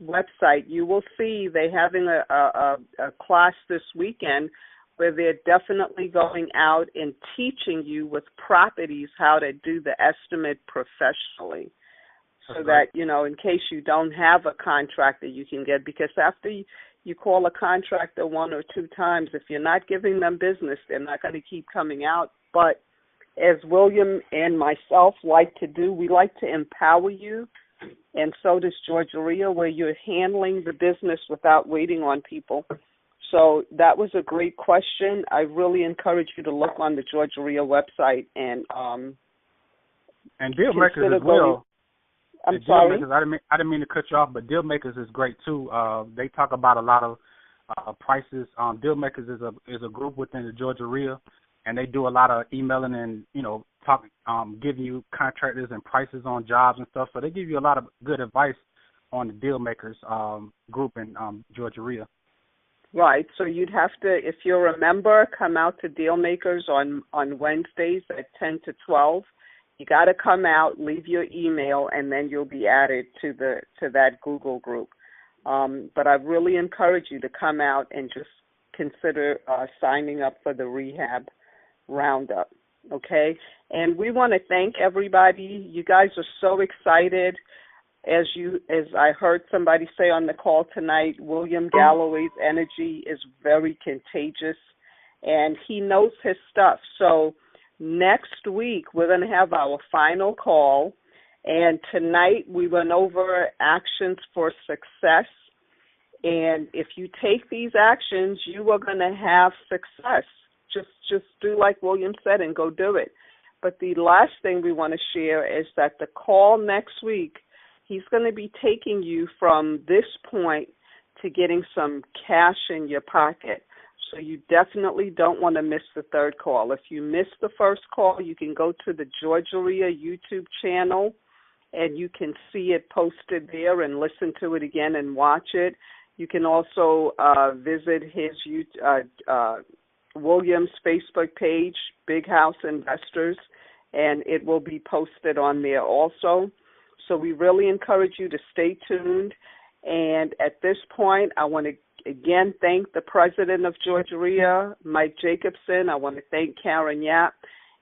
website, you will see they're having a class this weekend where they're definitely going out and teaching you with properties how to do the estimate professionally. So that, in case you don't have a contractor you can get, because after you call a contractor one or two times, if you're not giving them business, they're not going to keep coming out. But as William and myself like to do, we like to empower you, and so does Georgia REIA, where you're handling the business without waiting on people. So that was a great question. I really encourage you to look on the Georgia REIA website and deal makers as well. I'm sorry. I didn't mean to cut you off, but Deal Makers is great too. They talk about a lot of prices. Deal Makers is a group within the Georgia REIA, and they do a lot of emailing and giving you contractors and prices on jobs and stuff. So they give you a lot of good advice on the Deal Makers group in Georgia REIA. Right. So you'd have to, if you're a member, come out to Deal Makers on Wednesdays at 10 to 12. You got to come out, leave your email, and then you'll be added to that Google group. But I really encourage you to come out and just consider signing up for the Rehab Roundup, okay? And we want to thank everybody. You guys are so excited. As I heard somebody say on the call tonight, William Galloway's energy is very contagious, and he knows his stuff. So next week, we're going to have our final call, and tonight we went over actions for success, and if you take these actions, you are going to have success. Just do like William said and go do it. But the last thing we want to share is that the call next week, he's going to be taking you from this point to getting some cash in your pocket. So you definitely don't want to miss the third call. If you missed the first call, you can go to the Georgia REIA YouTube channel, and you can see it posted there and listen to it again and watch it. You can also visit his William's Facebook page, Big House Investors, and it will be posted on there also. So we really encourage you to stay tuned. And at this point, I want to again thank the president of Georgia REIA, Mike Jacobson. I want to thank Karen Yap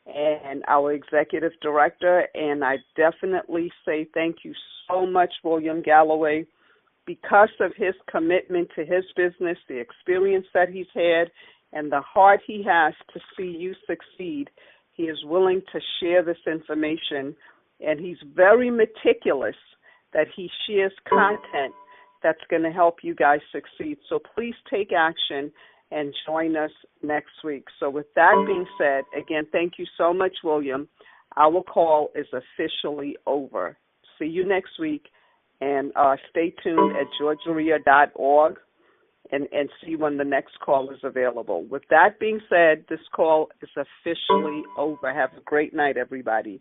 and our executive director. And I definitely say thank you so much, William Galloway, because of his commitment to his business, the experience that he's had, and the heart he has to see you succeed. He is willing to share this information, and he's very meticulous that he shares content that's going to help you guys succeed. So please take action and join us next week. So with that being said, again, thank you so much, William. Our call is officially over. See you next week, and stay tuned at georgiarea.org and see when the next call is available. With that being said, this call is officially over. Have a great night, everybody.